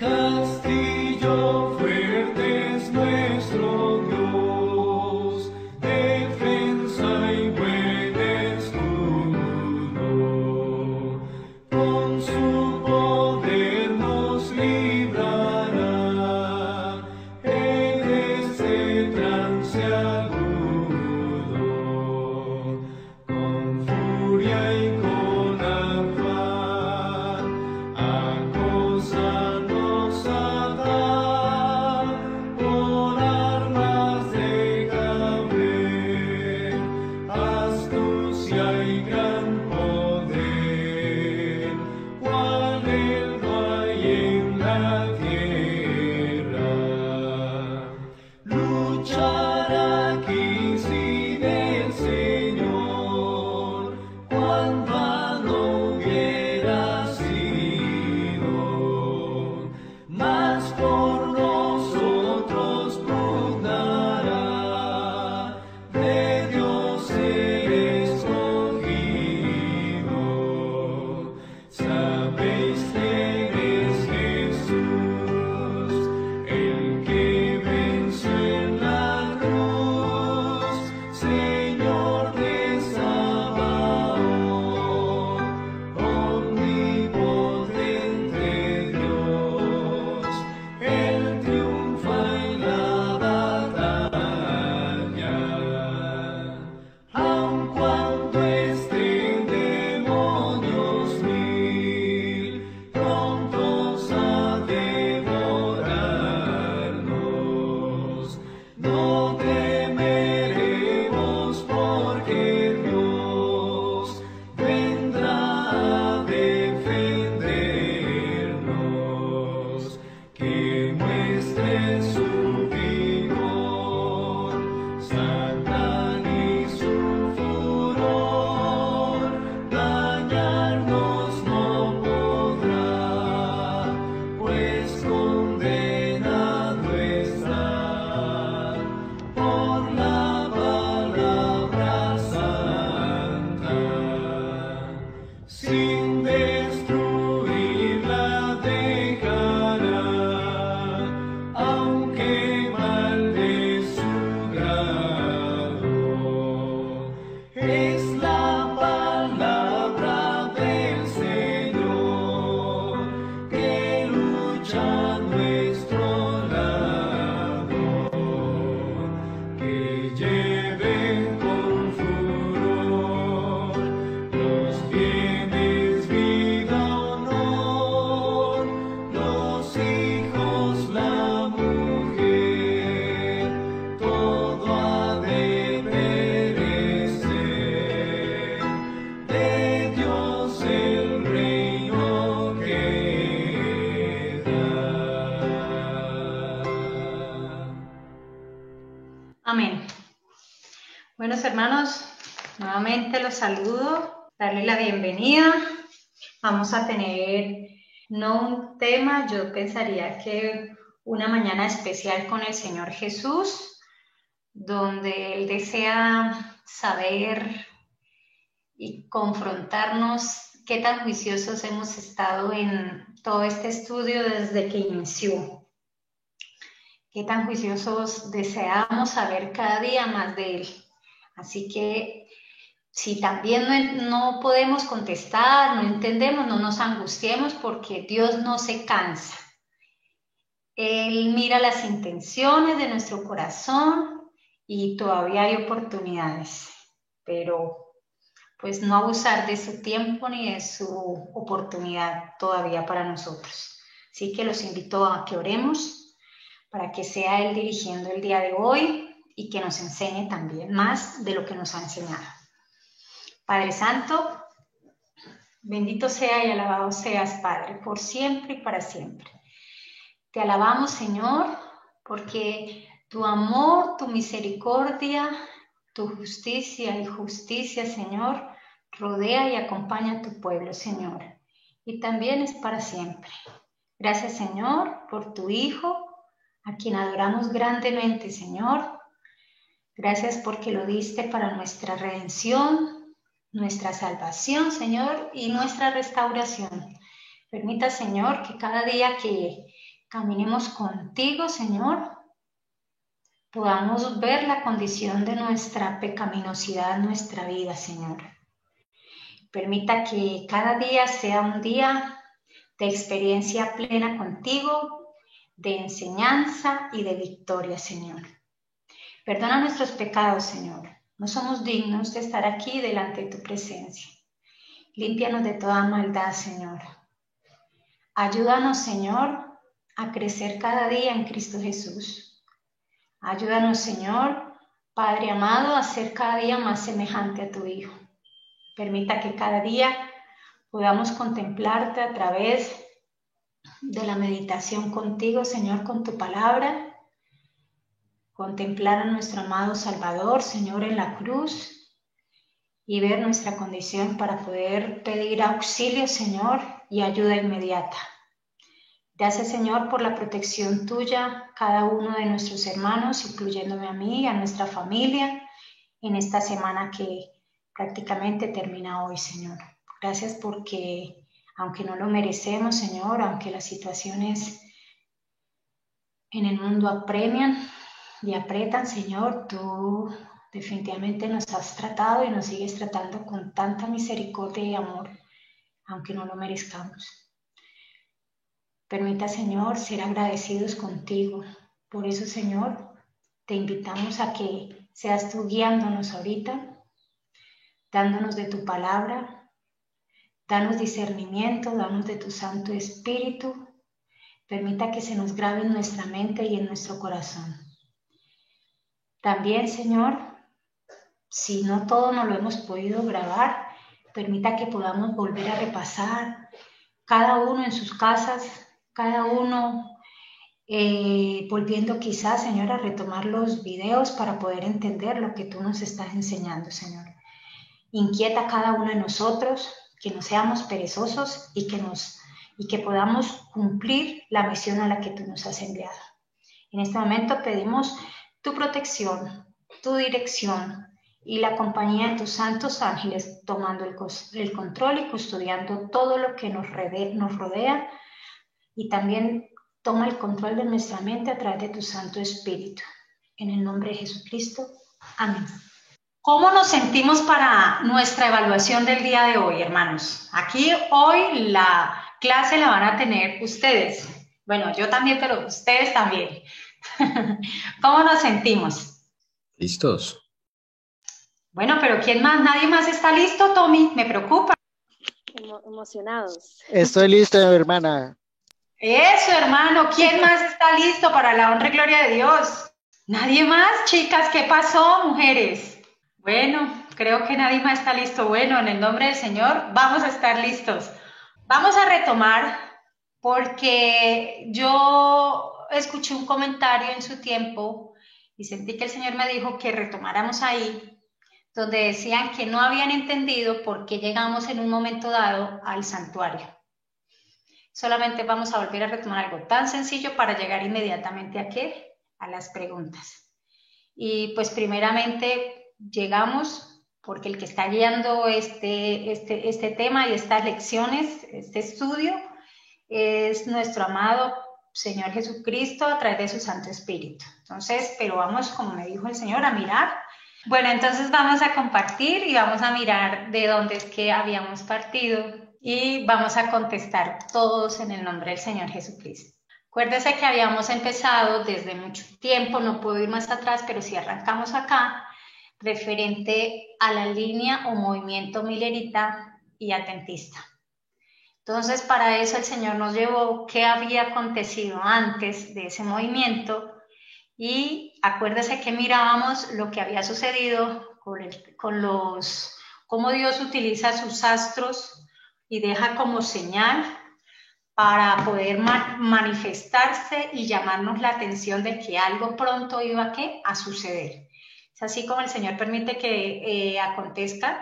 Castillo fuerte es nuestro Dios, defensa y buen escudo. Con su poder nos librará en este trance agudo. Con furia y con afán, acósanos Satán, con armas de caber, astucia y gran poder, cual él no hay en la tierra. Luchará aquí sin el Señor, cuán vano hubiera sido, mas por nosotros pugnará, de Dios el escogido. Sabéis quién es Jesús, el que venció en la cruz, Señor de Sabaoth, omnipotente Dios, Él triunfa en la batalla. Aun cuando estén demonios mil, prontos a devorarnos, no temeremos, porque Dios vendrá a defendernos. Que muestre su vigor Satán y su furor, dañarnos no podrá, pues condenado está por la palabra santa. Sin destruirla dejará, aunque mal de su grado. Es la palabra del Señor que lucha a nuestro lado, que lleven con furor los bienes, vida, honor, los hijos, la mujer, todo ha de perecer, de Dios el reino queda. Amén. Buenos hermanos, nuevamente los saludo, darles la bienvenida. Vamos a tener no un tema, yo pensaría que una mañana especial con el Señor Jesús, donde Él desea saber y confrontarnos qué tan juiciosos hemos estado en todo este estudio desde que inició. Qué tan juiciosos deseamos saber cada día más de Él. Así que si también no podemos contestar, no entendemos, no nos angustiemos, porque Dios no se cansa. Él mira las intenciones de nuestro corazón y todavía hay oportunidades, pero pues no abusar de su tiempo ni de su oportunidad todavía para nosotros. Así que los invito a que oremos para que sea Él dirigiendo el día de hoy y que nos enseñe también más de lo que nos ha enseñado. Padre Santo, bendito sea y alabado seas, Padre, por siempre y para siempre. Te alabamos, Señor, porque tu amor, tu misericordia, tu justicia y justicia, Señor, rodea y acompaña a tu pueblo, Señor, y también es para siempre. Gracias, Señor, por tu Hijo, a quien adoramos grandemente, Señor. Gracias porque lo diste para nuestra redención, nuestra salvación, Señor, y nuestra restauración. Permita, Señor, que cada día que caminemos contigo, Señor, podamos ver la condición de nuestra pecaminosidad en nuestra vida, Señor. Permita que cada día sea un día de experiencia plena contigo, de enseñanza y de victoria, Señor. Perdona nuestros pecados, Señor. No somos dignos de estar aquí delante de tu presencia. Límpianos de toda maldad, Señor. Ayúdanos, Señor, a crecer cada día en Cristo Jesús. Ayúdanos, Señor, Padre amado, a ser cada día más semejante a tu Hijo. Permita que cada día podamos contemplarte a través de la meditación contigo, Señor, con tu palabra. Contemplar a nuestro amado Salvador, Señor, en la cruz y ver nuestra condición para poder pedir auxilio, Señor, y ayuda inmediata. Gracias, Señor, por la protección tuya, cada uno de nuestros hermanos, incluyéndome a mí y a nuestra familia, en esta semana que prácticamente termina hoy, Señor. Gracias porque, aunque no lo merecemos, Señor, aunque las situaciones en el mundo apremian y apretan, Señor, tú definitivamente nos has tratado y nos sigues tratando con tanta misericordia y amor, aunque no lo merezcamos. Permita, Señor, ser agradecidos contigo. Por eso, Señor, te invitamos a que seas tú guiándonos ahorita, dándonos de tu palabra, danos discernimiento, danos de tu Santo Espíritu. Permita que se nos grabe en nuestra mente y en nuestro corazón. También, Señor, si no todo nos lo hemos podido grabar, permita que podamos volver a repasar, cada uno en sus casas, cada uno volviendo quizás, Señor, a retomar los videos para poder entender lo que tú nos estás enseñando, Señor. Inquieta a cada uno de nosotros, que no seamos perezosos y que podamos cumplir la misión a la que tú nos has enviado. En este momento pedimos tu protección, tu dirección y la compañía de tus santos ángeles tomando el control y custodiando todo lo que nos rodea y también toma el control de nuestra mente a través de tu Santo Espíritu. En el nombre de Jesucristo. Amén. ¿Cómo nos sentimos para nuestra evaluación del día de hoy, hermanos? Aquí hoy la clase la van a tener ustedes. Bueno, yo también, pero ustedes también. ¿Cómo nos sentimos? ¿Listos? Bueno, pero ¿quién más? ¿Nadie más está listo, Tommy? Me preocupa. Emocionados. Estoy listo, hermana. Eso, hermano. ¿Quién más está listo para la honra y gloria de Dios? ¿Nadie más, chicas? ¿Qué pasó, mujeres? Bueno, creo que nadie más está listo. Bueno, en el nombre del Señor, vamos a estar listos. Vamos a retomar porque yo escuché un comentario en su tiempo y sentí que el Señor me dijo que retomáramos ahí, donde decían que no habían entendido por qué llegamos en un momento dado al santuario. Solamente vamos a volver a retomar algo tan sencillo para llegar inmediatamente ¿a qué? A las preguntas. Y pues primeramente llegamos porque el que está guiando este tema y estas lecciones, este estudio, es nuestro amado Señor Jesucristo a través de su Santo Espíritu. Entonces, pero vamos, como me dijo el Señor, a mirar. Bueno, entonces vamos a compartir y vamos a mirar de dónde es que habíamos partido y vamos a contestar todos en el nombre del Señor Jesucristo. Acuérdese que habíamos empezado desde mucho tiempo, no puedo ir más atrás, pero si arrancamos acá, referente a la línea o movimiento milerita y adventista. Entonces, para eso el Señor nos llevó qué había acontecido antes de ese movimiento y acuérdese que mirábamos lo que había sucedido cómo Dios utiliza sus astros y deja como señal para poder manifestarse y llamarnos la atención de que algo pronto iba a suceder. Es así como el Señor permite que acontezcan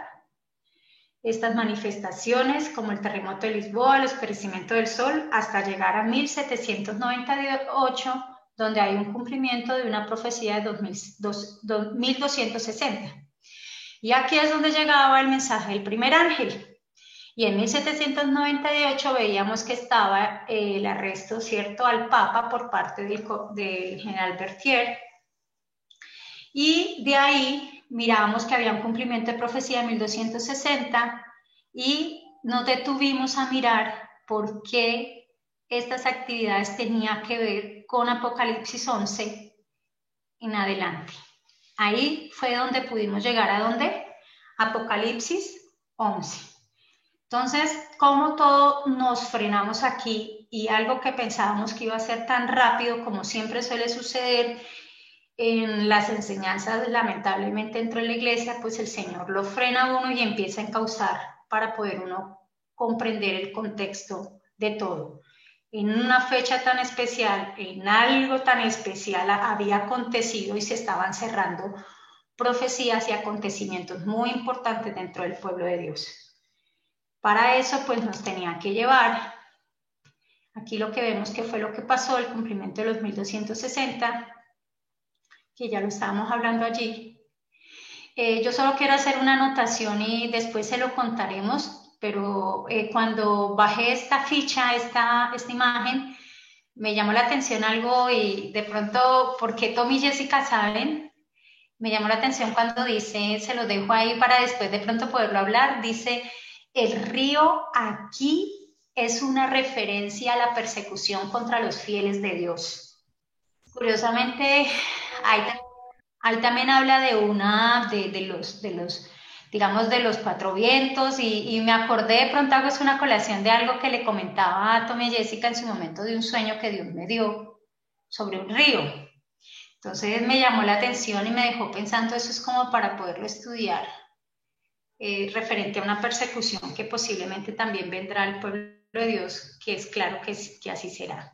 estas manifestaciones, como el terremoto de Lisboa, el oscurecimiento del sol, hasta llegar a 1798, donde hay un cumplimiento de una profecía de 1260. Y aquí es donde llegaba el mensaje del primer ángel. Y en 1798 veíamos que estaba el arresto, ¿cierto?, al Papa por parte del general Berthier. Y de ahí mirábamos que había un cumplimiento de profecía en 1260 y nos detuvimos a mirar por qué estas actividades tenían que ver con Apocalipsis 11 en adelante. Ahí fue donde pudimos llegar a ¿dónde? Apocalipsis 11. Entonces, como todo nos frenamos aquí y algo que pensábamos que iba a ser tan rápido como siempre suele suceder en las enseñanzas, lamentablemente dentro de la iglesia, pues el Señor lo frena a uno y empieza a encauzar para poder uno comprender el contexto de todo. En una fecha tan especial, en algo tan especial había acontecido y se estaban cerrando profecías y acontecimientos muy importantes dentro del pueblo de Dios. Para eso, pues nos tenía que llevar. Aquí lo que vemos que fue lo que pasó, el cumplimiento de los 1260, que ya lo estábamos hablando allí. Yo solo quiero hacer una anotación y después se lo contaremos, pero cuando bajé esta ficha, esta imagen, me llamó la atención algo y de pronto, porque Tom y Jessica saben, me llamó la atención cuando dice, se lo dejo ahí para después de pronto poderlo hablar, dice, el río aquí es una referencia a la persecución contra los fieles de Dios. Curiosamente, ahí también habla de los, digamos, de los cuatro vientos y me acordé de pronto, hago es una colación de algo que le comentaba a Tommy y Jessica en su momento de un sueño que Dios me dio sobre un río. Entonces me llamó la atención y me dejó pensando, eso es como para poderlo estudiar, referente a una persecución que posiblemente también vendrá al pueblo de Dios, que es claro que así será.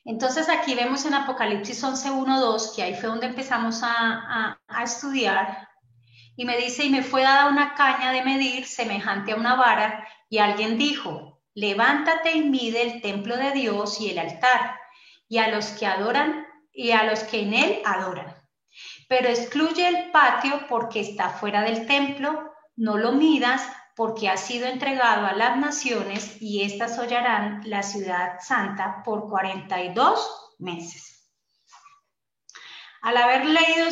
Entonces aquí vemos en Apocalipsis 11, 1, 2, que ahí fue donde empezamos a estudiar, y me dice, y me fue dada una caña de medir semejante a una vara, y alguien dijo, levántate y mide el templo de Dios y el altar, y a los que adoran, y a los que en él adoran. Pero excluye el patio porque está fuera del templo, no lo midas porque ha sido entregado a las naciones y éstas hollarán la ciudad santa por 42 meses. Al haber leído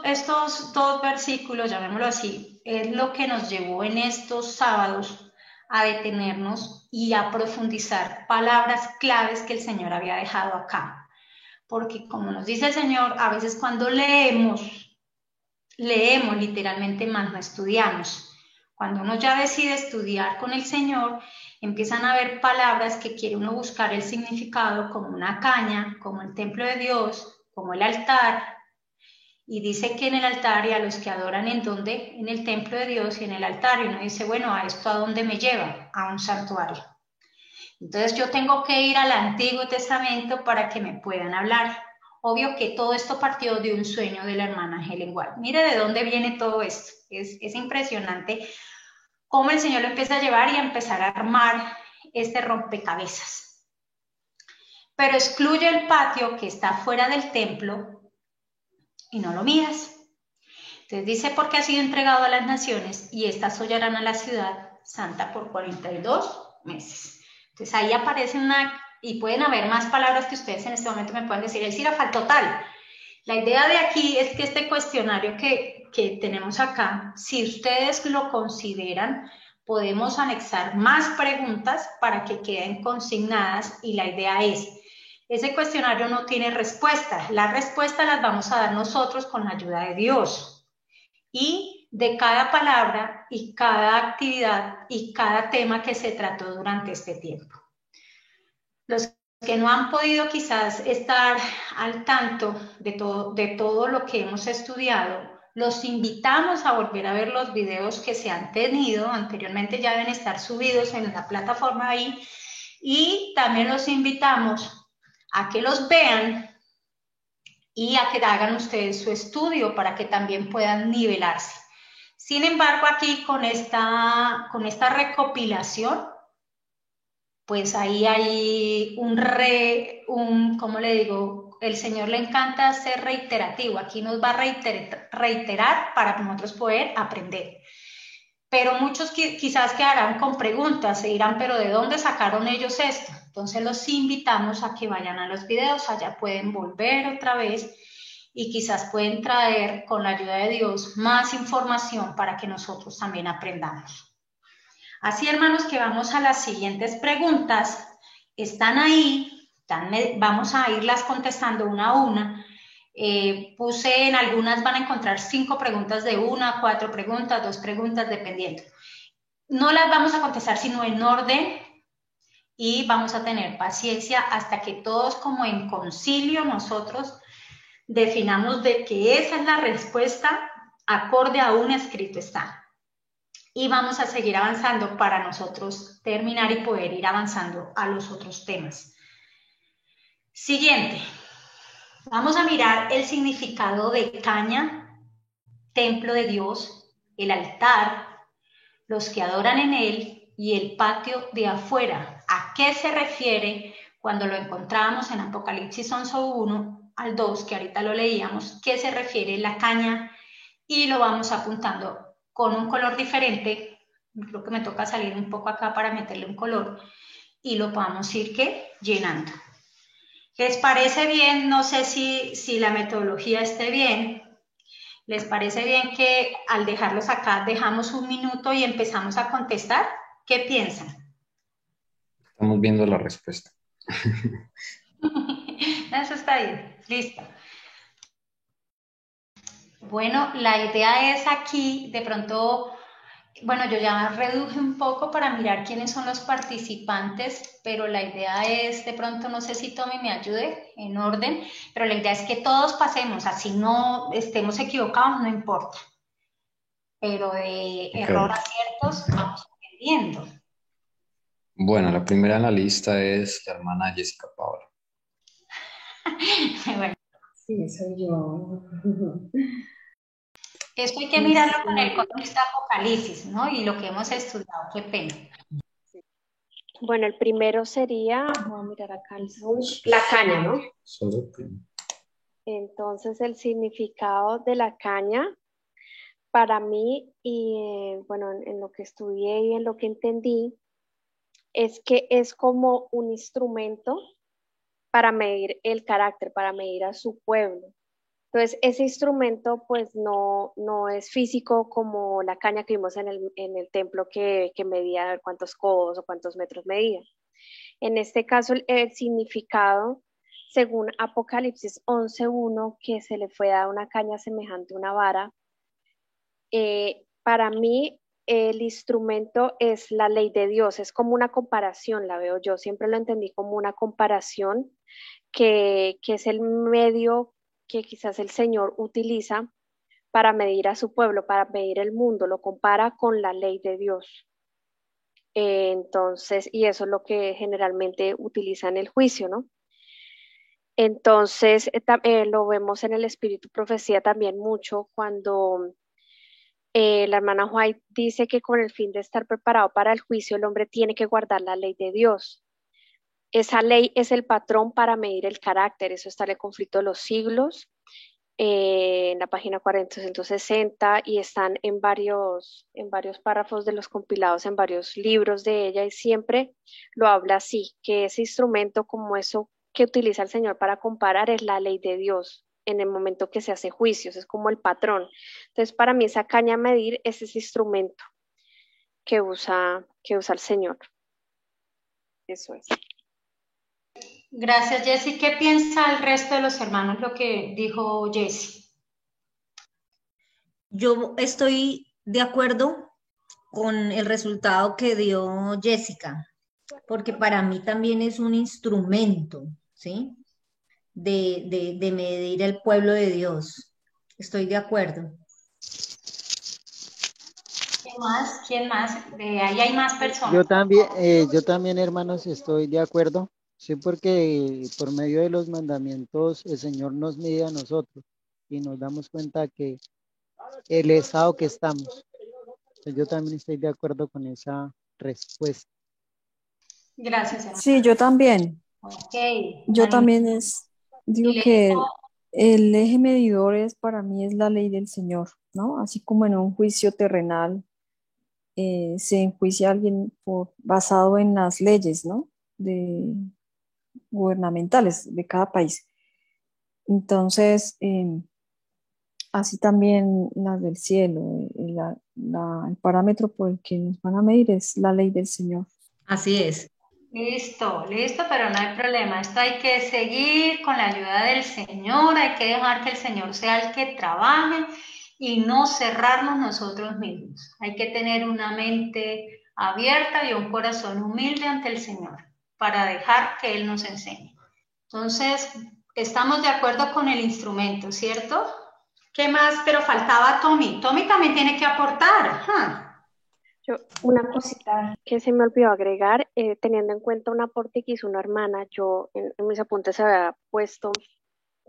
estos dos versículos, llamémoslo así, es lo que nos llevó en estos sábados a detenernos y a profundizar palabras claves que el Señor había dejado acá. Porque como nos dice el Señor, a veces cuando leemos literalmente más, no estudiamos. Cuando uno ya decide estudiar con el Señor, empiezan a haber palabras que quiere uno buscar el significado, como una caña, como el templo de Dios, como el altar. Y dice que en el altar y a los que adoran en donde, en el templo de Dios y en el altar. Y uno dice, bueno, ¿a esto a dónde me lleva? A un santuario. Entonces yo tengo que ir al Antiguo Testamento para que me puedan hablar. Obvio que todo esto partió de un sueño de la hermana Helen White. Mire de dónde viene todo esto. Es impresionante cómo el Señor lo empieza a llevar y a empezar a armar este rompecabezas. Pero excluye el patio que está fuera del templo y no lo miras. Entonces dice, porque ha sido entregado a las naciones y éstas hollarán a la ciudad santa por 42 meses. Entonces ahí aparece y pueden haber más palabras que ustedes en este momento me pueden decir, Elcira, faltó tal. La idea de aquí es que este cuestionario que tenemos acá, si ustedes lo consideran, podemos anexar más preguntas para que queden consignadas y la idea es, ese cuestionario no tiene respuesta, las respuestas las vamos a dar nosotros con la ayuda de Dios. Y de cada palabra y cada actividad y cada tema que se trató durante este tiempo. Los que no han podido quizás estar al tanto de todo lo que hemos estudiado, los invitamos a volver a ver los videos que se han tenido anteriormente, ya deben estar subidos en la plataforma ahí, y también los invitamos a que los vean y a que hagan ustedes su estudio para que también puedan nivelarse. Sin embargo, aquí con esta recopilación, pues ahí hay ¿cómo le digo? El Señor le encanta ser reiterativo. Aquí nos va a reiterar para nosotros poder aprender. pero muchos quizás quedarán con preguntas, se dirán, pero ¿de dónde sacaron ellos esto? Entonces los invitamos a que vayan a los videos, allá pueden volver otra vez y quizás pueden traer con la ayuda de Dios más información para que nosotros también aprendamos. Así, hermanos, que vamos a las siguientes preguntas. Están ahí, vamos a irlas contestando una a una. Puse en algunas, van a encontrar 5 preguntas de 1, 4 preguntas, 2 preguntas, dependiendo. No las vamos a contestar sino en orden y vamos a tener paciencia hasta que todos, como en concilio, nosotros definamos de que esa es la respuesta acorde a un escrito está. Y vamos a seguir avanzando para nosotros terminar y poder ir avanzando a los otros temas. Siguiente. Vamos a mirar el significado de caña, templo de Dios, el altar, los que adoran en él y el patio de afuera. ¿A qué se refiere cuando lo encontramos en Apocalipsis 11:1 al 2, que ahorita lo leíamos? ¿Qué se refiere la caña? Y lo vamos apuntando con un color diferente. Creo que me toca salir un poco acá para meterle un color y lo podamos ir llenando. ¿Les parece bien? No sé si la metodología esté bien. ¿Les parece bien que al dejarlos acá dejamos un minuto y empezamos a contestar? ¿Qué piensan? Estamos viendo la respuesta. Eso está bien. Listo. Bueno, la idea es aquí, de pronto, bueno, yo ya reduje un poco para mirar quiénes son los participantes, pero la idea es, de pronto, no sé si Tommy me ayude en orden, pero la idea es que todos pasemos, así no estemos equivocados, no importa. Pero de error a aciertos vamos aprendiendo. Bueno, la primera en la lista es la hermana Jessica Paola. Bueno, Sí, soy yo. esto hay que mirarlo con el contexto de Apocalipsis, ¿no? Y lo que hemos estudiado, qué pena. Bueno, el primero sería, voy a mirar acá, la caña, ¿no? Solo primero. Entonces, el significado de la caña para mí, y bueno, en lo que estudié y en lo que entendí, es que es como un instrumento para medir el carácter, para medir a su pueblo. Entonces, ese instrumento pues no es físico como la caña que vimos en el templo que medía a ver cuántos codos o cuántos metros medía. En este caso, el significado, según Apocalipsis 11:1, que se le fue dada una caña semejante a una vara, para mí el instrumento es la ley de Dios, es como una comparación, la veo yo, siempre lo entendí como una comparación que es el medio que quizás el Señor utiliza para medir a su pueblo, para medir el mundo, lo compara con la ley de Dios. Entonces, y eso es lo que generalmente utiliza en el juicio, ¿no? Entonces, lo vemos en el Espíritu Profecía también mucho cuando la hermana White dice que con el fin de estar preparado para el juicio, el hombre tiene que guardar la ley de Dios. Esa ley es el patrón para medir el carácter, eso está en el conflicto de los siglos, en la página 460 y están en varios párrafos de los compilados, en varios libros de ella y siempre lo habla así, que ese instrumento como eso que utiliza el Señor para comparar es la ley de Dios en el momento que se hace juicios, es como el patrón. Entonces para mí esa caña a medir es ese instrumento que usa el Señor. Eso es. Gracias, Jessy. ¿Qué piensa el resto de los hermanos lo que dijo Jessy? Yo estoy de acuerdo con el resultado que dio Jessica, porque para mí también es un instrumento, ¿sí? De medir el pueblo de Dios. Estoy de acuerdo. ¿Quién más? ¿Quién más? Ahí hay más personas. Yo también, hermanos, estoy de acuerdo. Sí, porque por medio de los mandamientos el Señor nos mide a nosotros y nos damos cuenta que el estado que estamos. Pues yo también estoy de acuerdo con esa respuesta. Gracias, hermano. Sí, yo también. Ok. Yo Ani- también digo ¿Y que el eje medidor para mí es la ley del Señor, ¿no? Así como en un juicio terrenal se enjuicia a alguien basado en las leyes, ¿no? Gubernamentales de cada país. Entonces, así también las del cielo, el parámetro por el que nos van a medir es la ley del Señor. Así es. Listo, listo, pero no hay problema. Esto hay que seguir con la ayuda del Señor, hay que dejar que el Señor sea el que trabaje y no cerrarnos nosotros mismos. Hay que tener una mente abierta y un corazón humilde ante el Señor para dejar que Él nos enseñe. Entonces, estamos de acuerdo con el instrumento, ¿cierto? ¿Qué más? Pero faltaba Tommy. Tommy también tiene que aportar. Una cosita que se me olvidó agregar, teniendo en cuenta un aporte que hizo una hermana, yo en mis apuntes había puesto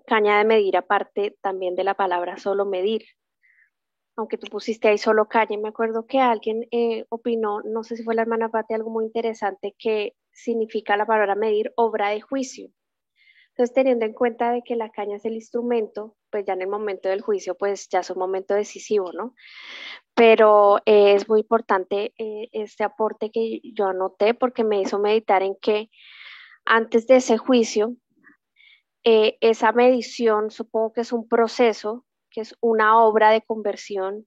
caña de medir aparte también de la palabra solo medir. Aunque tú pusiste ahí solo caña, me acuerdo que alguien opinó, no sé si fue la hermana Pati, algo muy interesante que significa la palabra medir, obra de juicio. Entonces, teniendo en cuenta de que la caña es el instrumento, pues ya en el momento del juicio, pues ya es un momento decisivo, ¿no? Pero es muy importante este aporte que yo anoté porque me hizo meditar en que antes de ese juicio, esa medición supongo que es un proceso, que es una obra de conversión,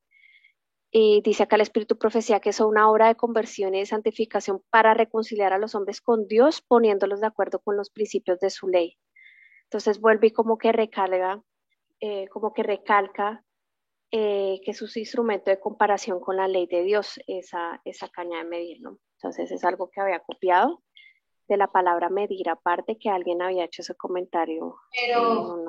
y dice acá el Espíritu Profecía que es una obra de conversión y de santificación para reconciliar a los hombres con Dios, poniéndolos de acuerdo con los principios de su ley. Entonces vuelve y como que recalca que es un instrumento de comparación con la ley de Dios, esa caña de medir, ¿no? Entonces es algo que había copiado de la palabra medir, aparte que alguien había hecho ese comentario. Pero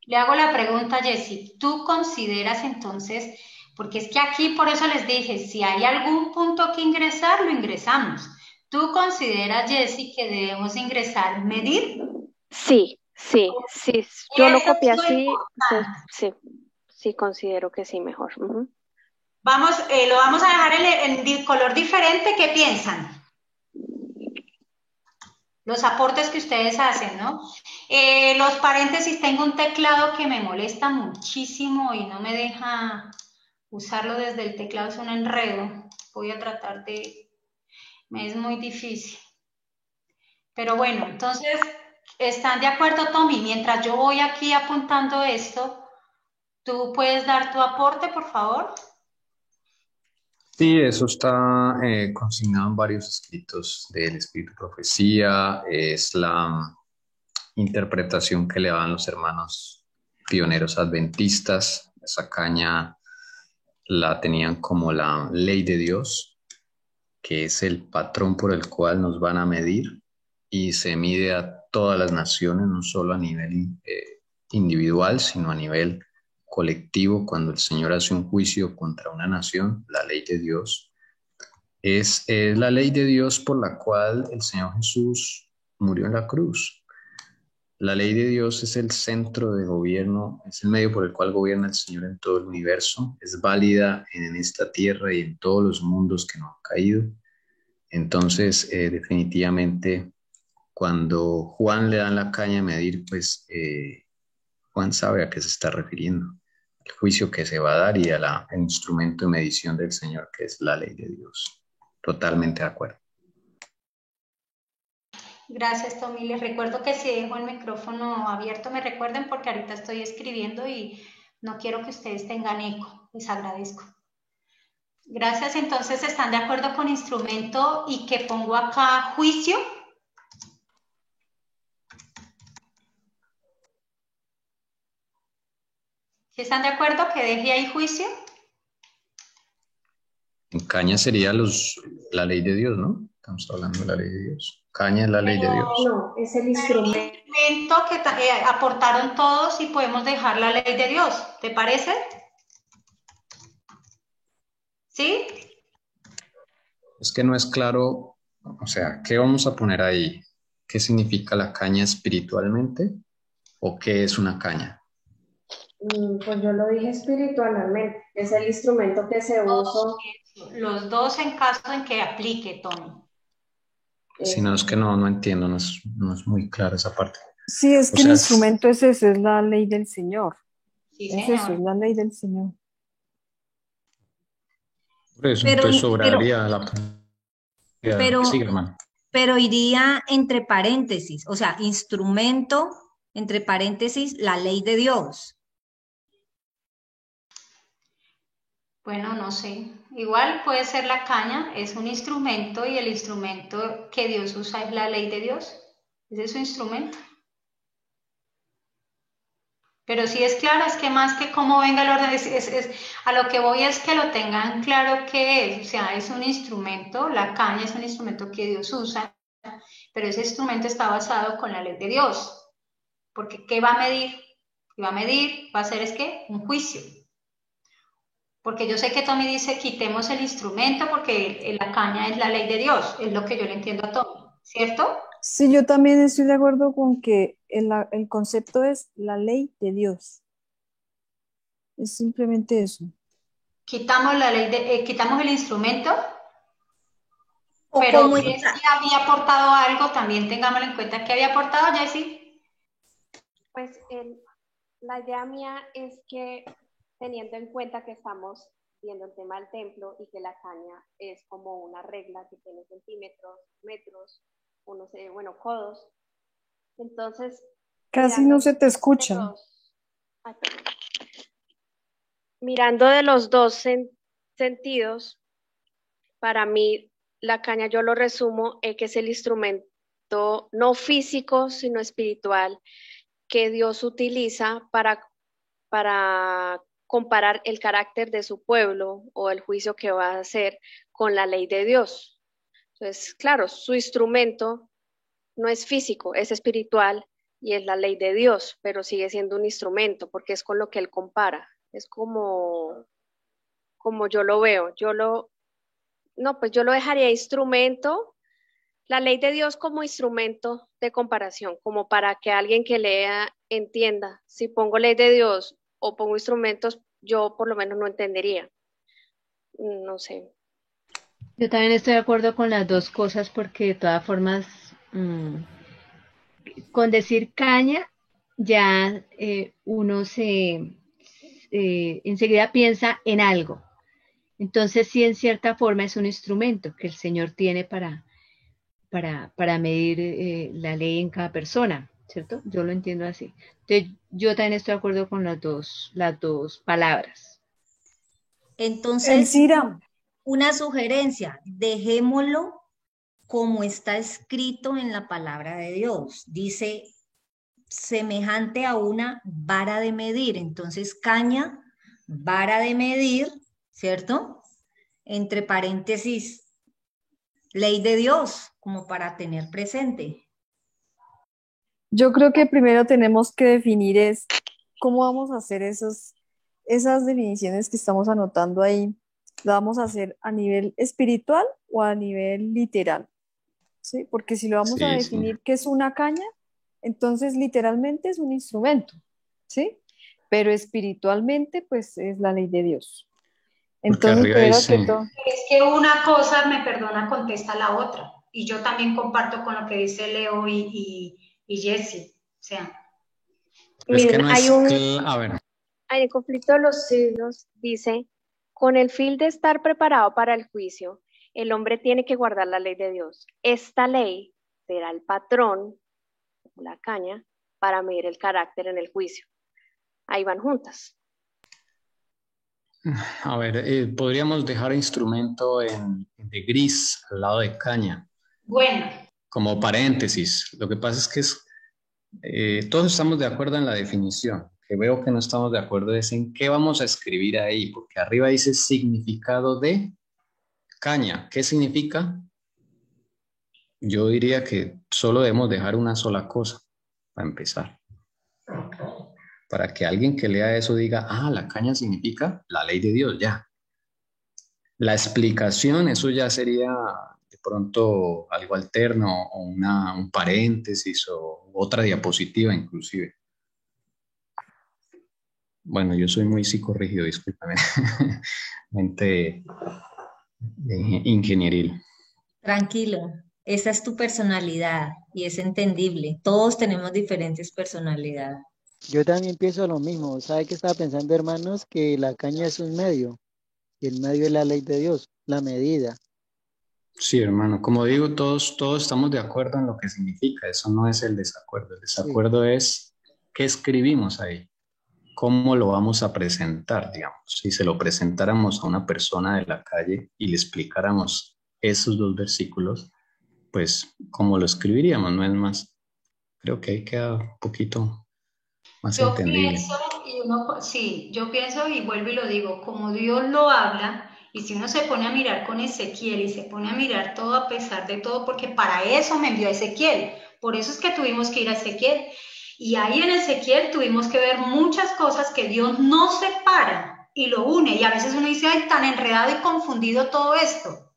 le hago la pregunta, Jessy, ¿tú consideras entonces, porque es que aquí por eso les dije, si hay algún punto que ingresar, lo ingresamos. ¿Tú consideras, Jessy, que debemos ingresar medir? Sí, yo lo copié Eso es así, importante. sí, considero que sí, mejor. Vamos, lo vamos a dejar en color diferente, ¿qué piensan? Los aportes que ustedes hacen, ¿no? Los paréntesis, tengo un teclado que me molesta muchísimo y no me deja usarlo desde el teclado, es un enredo. Voy a tratar me es muy difícil. Pero bueno, entonces, ¿están de acuerdo, Tommy? Mientras yo voy aquí apuntando esto, ¿tú puedes dar tu aporte, por favor? Sí, eso está consignado en varios escritos del Espíritu Profecía. Es la interpretación que le dan los hermanos pioneros adventistas. Esa caña la tenían como la ley de Dios, que es el patrón por el cual nos van a medir y se mide a todas las naciones, no solo a nivel individual, sino a nivel colectivo. Cuando el Señor hace un juicio contra una nación, la ley de Dios es la ley de Dios por la cual el Señor Jesús murió en la cruz. La ley de Dios es el centro de gobierno, es el medio por el cual gobierna el Señor en todo el universo, es válida en esta tierra y en todos los mundos que no han caído. Entonces, definitivamente, cuando Juan le dan la caña a medir, pues Juan sabe a qué se está refiriendo, al juicio que se va a dar y al instrumento de medición del Señor, que es la ley de Dios. Totalmente de acuerdo. Gracias, Tommy. Les recuerdo que si dejo el micrófono abierto, me recuerden porque ahorita estoy escribiendo y no quiero que ustedes tengan eco. Les agradezco. Gracias. Entonces, ¿están de acuerdo con instrumento y que pongo acá juicio? ¿Sí están de acuerdo que deje ahí juicio? En caña sería la ley de Dios, ¿no? Estamos hablando de la ley de Dios. Caña es la ley de Dios. No, es el instrumento que aportaron todos y podemos dejar la ley de Dios. ¿Te parece? ¿Sí? Es que no es claro, o sea, ¿qué vamos a poner ahí? ¿Qué significa la caña espiritualmente? ¿O qué es una caña? Pues yo lo dije espiritualmente, es el instrumento que se usa. Los dos en caso en que aplique, Tony. Si no, es que no entiendo, no es muy clara esa parte. Sí, es que el instrumento es ese, es la ley del Señor. Sí, es señor. eso, es la ley del Señor. Por eso, Pero, entonces pero, sobraría la pero, sigue, hermano. pero iría entre paréntesis, o sea, instrumento, entre paréntesis, la ley de Dios. Bueno, no sé. Igual puede ser la caña, es un instrumento y el instrumento que Dios usa es la ley de Dios. Ese es su instrumento. Pero sí es claro, es que más que cómo venga el orden, a lo que voy es que lo tengan claro qué es. O sea, es un instrumento, la caña es un instrumento que Dios usa, pero ese instrumento está basado con la ley de Dios. Porque ¿qué va a medir? ¿Qué va a medir? Va a ser es que un juicio. Porque yo sé que Tommy dice quitemos el instrumento porque la caña es la ley de Dios, es lo que yo le entiendo a Tommy, ¿cierto? Sí, yo también estoy de acuerdo con que el concepto es la ley de Dios. Es simplemente eso. Quitamos la ley quitamos el instrumento, O pero como Jessie había aportado algo, también tengámoslo en cuenta que había aportado Jessie. Pues la idea mía es que teniendo en cuenta que estamos viendo el tema del templo y que la caña es como una regla que tiene centímetros, metros, codos, entonces Casi no se te escucha. Mirando de los dos sentidos, para mí la caña yo lo resumo que es el instrumento no físico, sino espiritual que Dios utiliza para comparar el carácter de su pueblo o el juicio que va a hacer con la ley de Dios. Entonces, claro, su instrumento no es físico, es espiritual y es la ley de Dios, pero sigue siendo un instrumento porque es con lo que él compara. Es como yo lo veo. Pues yo lo dejaría instrumento, la ley de Dios como instrumento de comparación, como para que alguien que lea entienda. Si pongo ley de Dios o pongo instrumentos, yo por lo menos no entendería. No sé. Yo también estoy de acuerdo con las dos cosas porque de todas formas, con decir caña, ya uno enseguida piensa en algo. Entonces sí, en cierta forma es un instrumento que el Señor tiene para medir la ley en cada persona, ¿cierto? Yo lo entiendo así. Entonces yo también estoy de acuerdo con las dos palabras. Entonces, Elcira, una sugerencia, dejémoslo como está escrito en la palabra de Dios. Dice, semejante a una vara de medir. Entonces, caña, vara de medir, ¿cierto? Entre paréntesis, ley de Dios, como para tener presente. yo creo que primero tenemos que definir es cómo vamos a hacer esas definiciones que estamos anotando ahí. ¿Lo vamos a hacer a nivel espiritual o a nivel literal? ¿Sí? Porque si lo vamos a Sí, sí. definir qué es una caña, entonces literalmente es un instrumento, ¿sí? Pero espiritualmente, pues es la ley de Dios. Porque Entonces, arriba primero que dice, todo, Es que una cosa, me perdona, contesta la otra. Y yo también comparto con lo que dice Leo y Jessie. O sea, es que Miren, no hay es, un, a ver, hay el conflicto de los siglos, dice, con el fin de estar preparado para el juicio, el hombre tiene que guardar la ley de Dios. Esta ley será el patrón, la caña, para medir el carácter en el juicio. Ahí van juntas. podríamos dejar instrumento de gris al lado de caña, bueno, como paréntesis. Lo que pasa es que todos estamos de acuerdo en la definición. Que veo que no estamos de acuerdo es en qué vamos a escribir ahí, porque arriba dice significado de caña. ¿Qué significa? Yo diría que solo debemos dejar una sola cosa para empezar. Para que alguien que lea eso diga, la caña significa la ley de Dios, ya. La explicación, eso ya sería de pronto algo alterno o un paréntesis o otra diapositiva inclusive. Bueno, yo soy muy psicorrígido, discúlpame. Mente ingenieril. Tranquilo, esa es tu personalidad y es entendible. Todos tenemos diferentes personalidades. Yo también pienso lo mismo. ¿Sabe qué estaba pensando, hermanos? Que la caña es un medio. y en medio de la ley de Dios, la medida. Sí, hermano, como digo, todos estamos de acuerdo en lo que significa, eso no es el desacuerdo. El desacuerdo es qué escribimos ahí, cómo lo vamos a presentar, digamos. Si se lo presentáramos a una persona de la calle y le explicáramos esos 2 versículos, pues, ¿cómo lo escribiríamos? No es más. Creo que ahí queda un poquito más Yo entendible. pienso, sí, yo pienso y vuelvo y lo digo, como Dios lo habla, y si uno se pone a mirar con Ezequiel y se pone a mirar todo a pesar de todo, porque para eso me envió Ezequiel, por eso es que tuvimos que ir a Ezequiel, y ahí en Ezequiel tuvimos que ver muchas cosas que Dios no separa y lo une, y a veces uno dice, ay, tan enredado y confundido todo esto,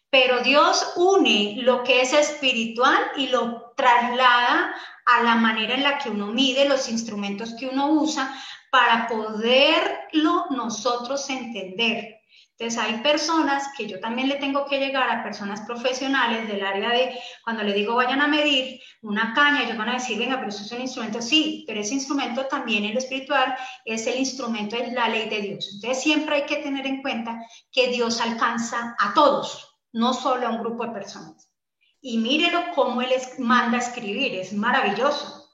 pero Dios une lo que es espiritual y lo traslada a la manera en la que uno mide, los instrumentos que uno usa para poderlo nosotros entender. Entonces hay personas que yo también le tengo que llegar a personas profesionales del área de, cuando le digo vayan a medir una caña, ellos van a decir, venga, pero eso es un instrumento, sí, pero ese instrumento también en lo espiritual es el instrumento de la ley de Dios. Entonces siempre hay que tener en cuenta que Dios alcanza a todos, no solo a un grupo de personas. Y mírelo cómo Él manda a escribir, es maravilloso.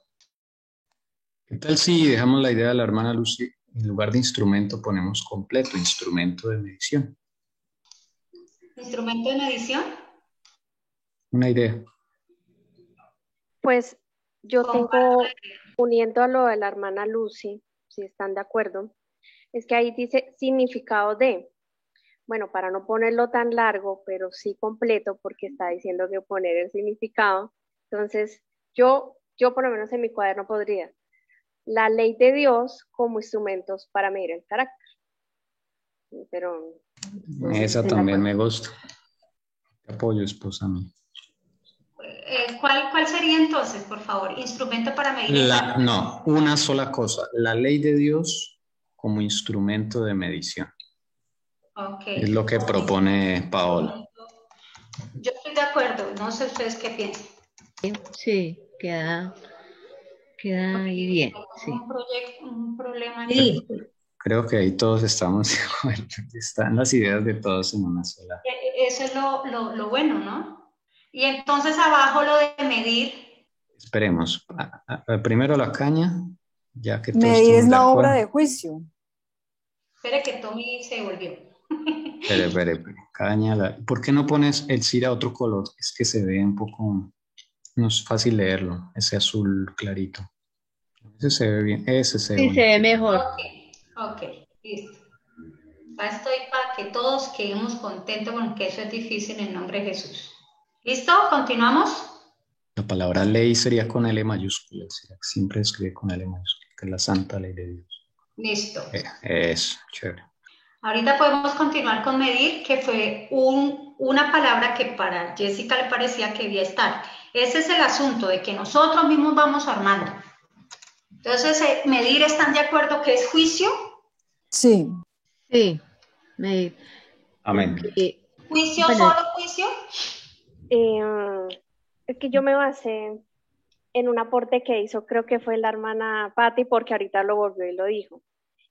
¿Qué tal si dejamos la idea de la hermana Lucy? En lugar de instrumento ponemos completo, instrumento de medición. ¿Instrumento de medición? Una idea. Pues yo tengo, uniendo a lo de la hermana Lucy, si están de acuerdo, es que ahí dice significado de, bueno, para no ponerlo tan largo, pero sí completo, porque está diciendo que poner el significado. Entonces, yo por lo menos en mi cuaderno podría, la ley de Dios como instrumentos para medir el carácter. Pero esa también me gusta. Te apoyo, esposa mía. ¿Cuál sería entonces, por favor? Instrumento para medir. No, una sola cosa. La ley de Dios como instrumento de medición. Okay. Es lo que propone Paola. Yo estoy de acuerdo. No sé ustedes qué piensan. Sí, queda ahí bien. Sí. Un problema. Sí. Creo que ahí todos estamos de acuerdo. Están las ideas de todos en una sola. Eso es lo bueno, ¿no? Y entonces abajo lo de medir. Esperemos. Primero la caña, ya que medir es la obra de juicio. Espere que Tommy se volvió. Espere. Caña. ¿Por qué no pones el CIR a otro color? Es que se ve un poco... No es fácil leerlo. Ese azul clarito. Ese se ve bien. Ese se ve sí, se ve mejor. Ok, listo. Estoy para que todos quedemos contentos con que eso es difícil en nombre de Jesús. ¿Listo? ¿Continuamos? La palabra ley sería con L mayúscula. Siempre escribe con L mayúscula, que es la santa ley de Dios. Listo. Eso, chévere. Ahorita podemos continuar con medir, que fue una palabra que para Jessica le parecía que debía estar. Ese es el asunto, de que nosotros mismos vamos armando. Entonces, medir, ¿están de acuerdo que es juicio? Sí. Sí, medir. Amén. ¿Juicio, solo juicio? Es que yo me basé en un aporte que hizo, creo que fue la hermana Patti, porque ahorita lo volvió y lo dijo.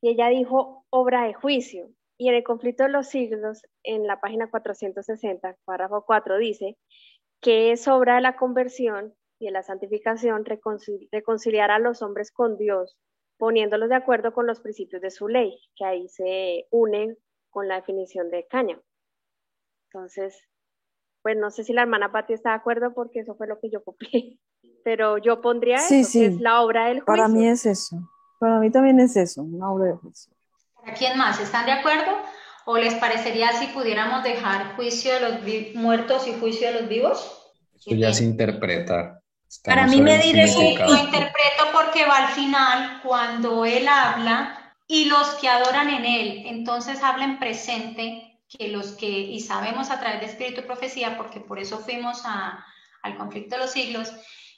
Y ella dijo obra de juicio. Y en el conflicto de los siglos, en la página 460, párrafo 4, dice que es obra de la conversión y de la santificación reconciliar a los hombres con Dios, poniéndolos de acuerdo con los principios de su ley, que ahí se unen con la definición de caña. Entonces, pues no sé si la hermana Patti está de acuerdo, porque eso fue lo que yo copié, pero yo pondría eso, que es la obra del juicio. Para mí es eso. Para mí también es eso, una obra de juicio. ¿Para quién más? ¿Están de acuerdo? ¿O les parecería si pudiéramos dejar juicio de los muertos y juicio de los vivos? Eso ya es interpretar. Para mí medir es Lo interpreto porque va al final cuando él habla y los que adoran en él, entonces habla en presente que los que, y sabemos a través de Espíritu y Profecía, porque por eso fuimos al conflicto de los siglos,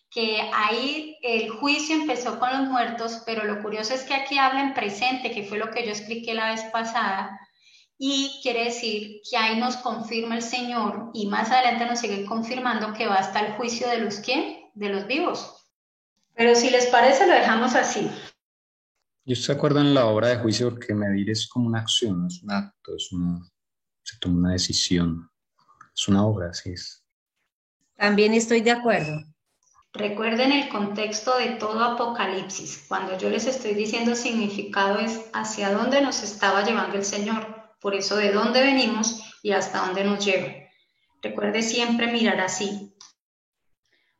que ahí el juicio empezó con los muertos, pero lo curioso es que aquí habla en presente, que fue lo que yo expliqué la vez pasada, y quiere decir que ahí nos confirma el Señor, y más adelante nos sigue confirmando que va hasta el juicio de los ¿quién? De los vivos. Pero si les parece, lo dejamos así. Yo estoy de acuerdo en la obra de juicio porque medir es como una acción, no es un acto, se toma una decisión, es una obra, así es. También estoy de acuerdo. Recuerden el contexto de todo Apocalipsis. Cuando yo les estoy diciendo significado es hacia dónde nos estaba llevando el Señor. Por eso de dónde venimos y hasta dónde nos lleva. Recuerde siempre mirar así.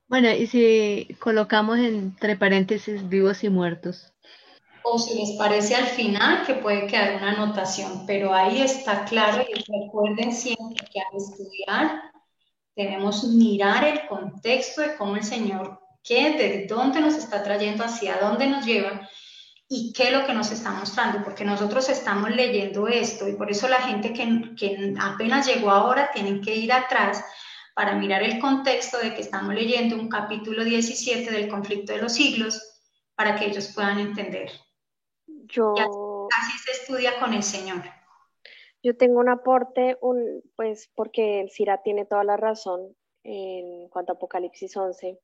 Bueno, y si colocamos entre paréntesis vivos y muertos. O si les parece al final que puede quedar una anotación, pero ahí está claro y recuerden siempre que al estudiar debemos mirar el contexto de cómo el Señor, de dónde nos está trayendo, hacia dónde nos lleva y qué es lo que nos está mostrando, porque nosotros estamos leyendo esto y por eso la gente que apenas llegó ahora tienen que ir atrás para mirar el contexto de que estamos leyendo un capítulo 17 del conflicto de los siglos para que ellos puedan entender. Y así se estudia con el Señor. Yo tengo un aporte, pues porque el Cira tiene toda la razón en cuanto a Apocalipsis 11.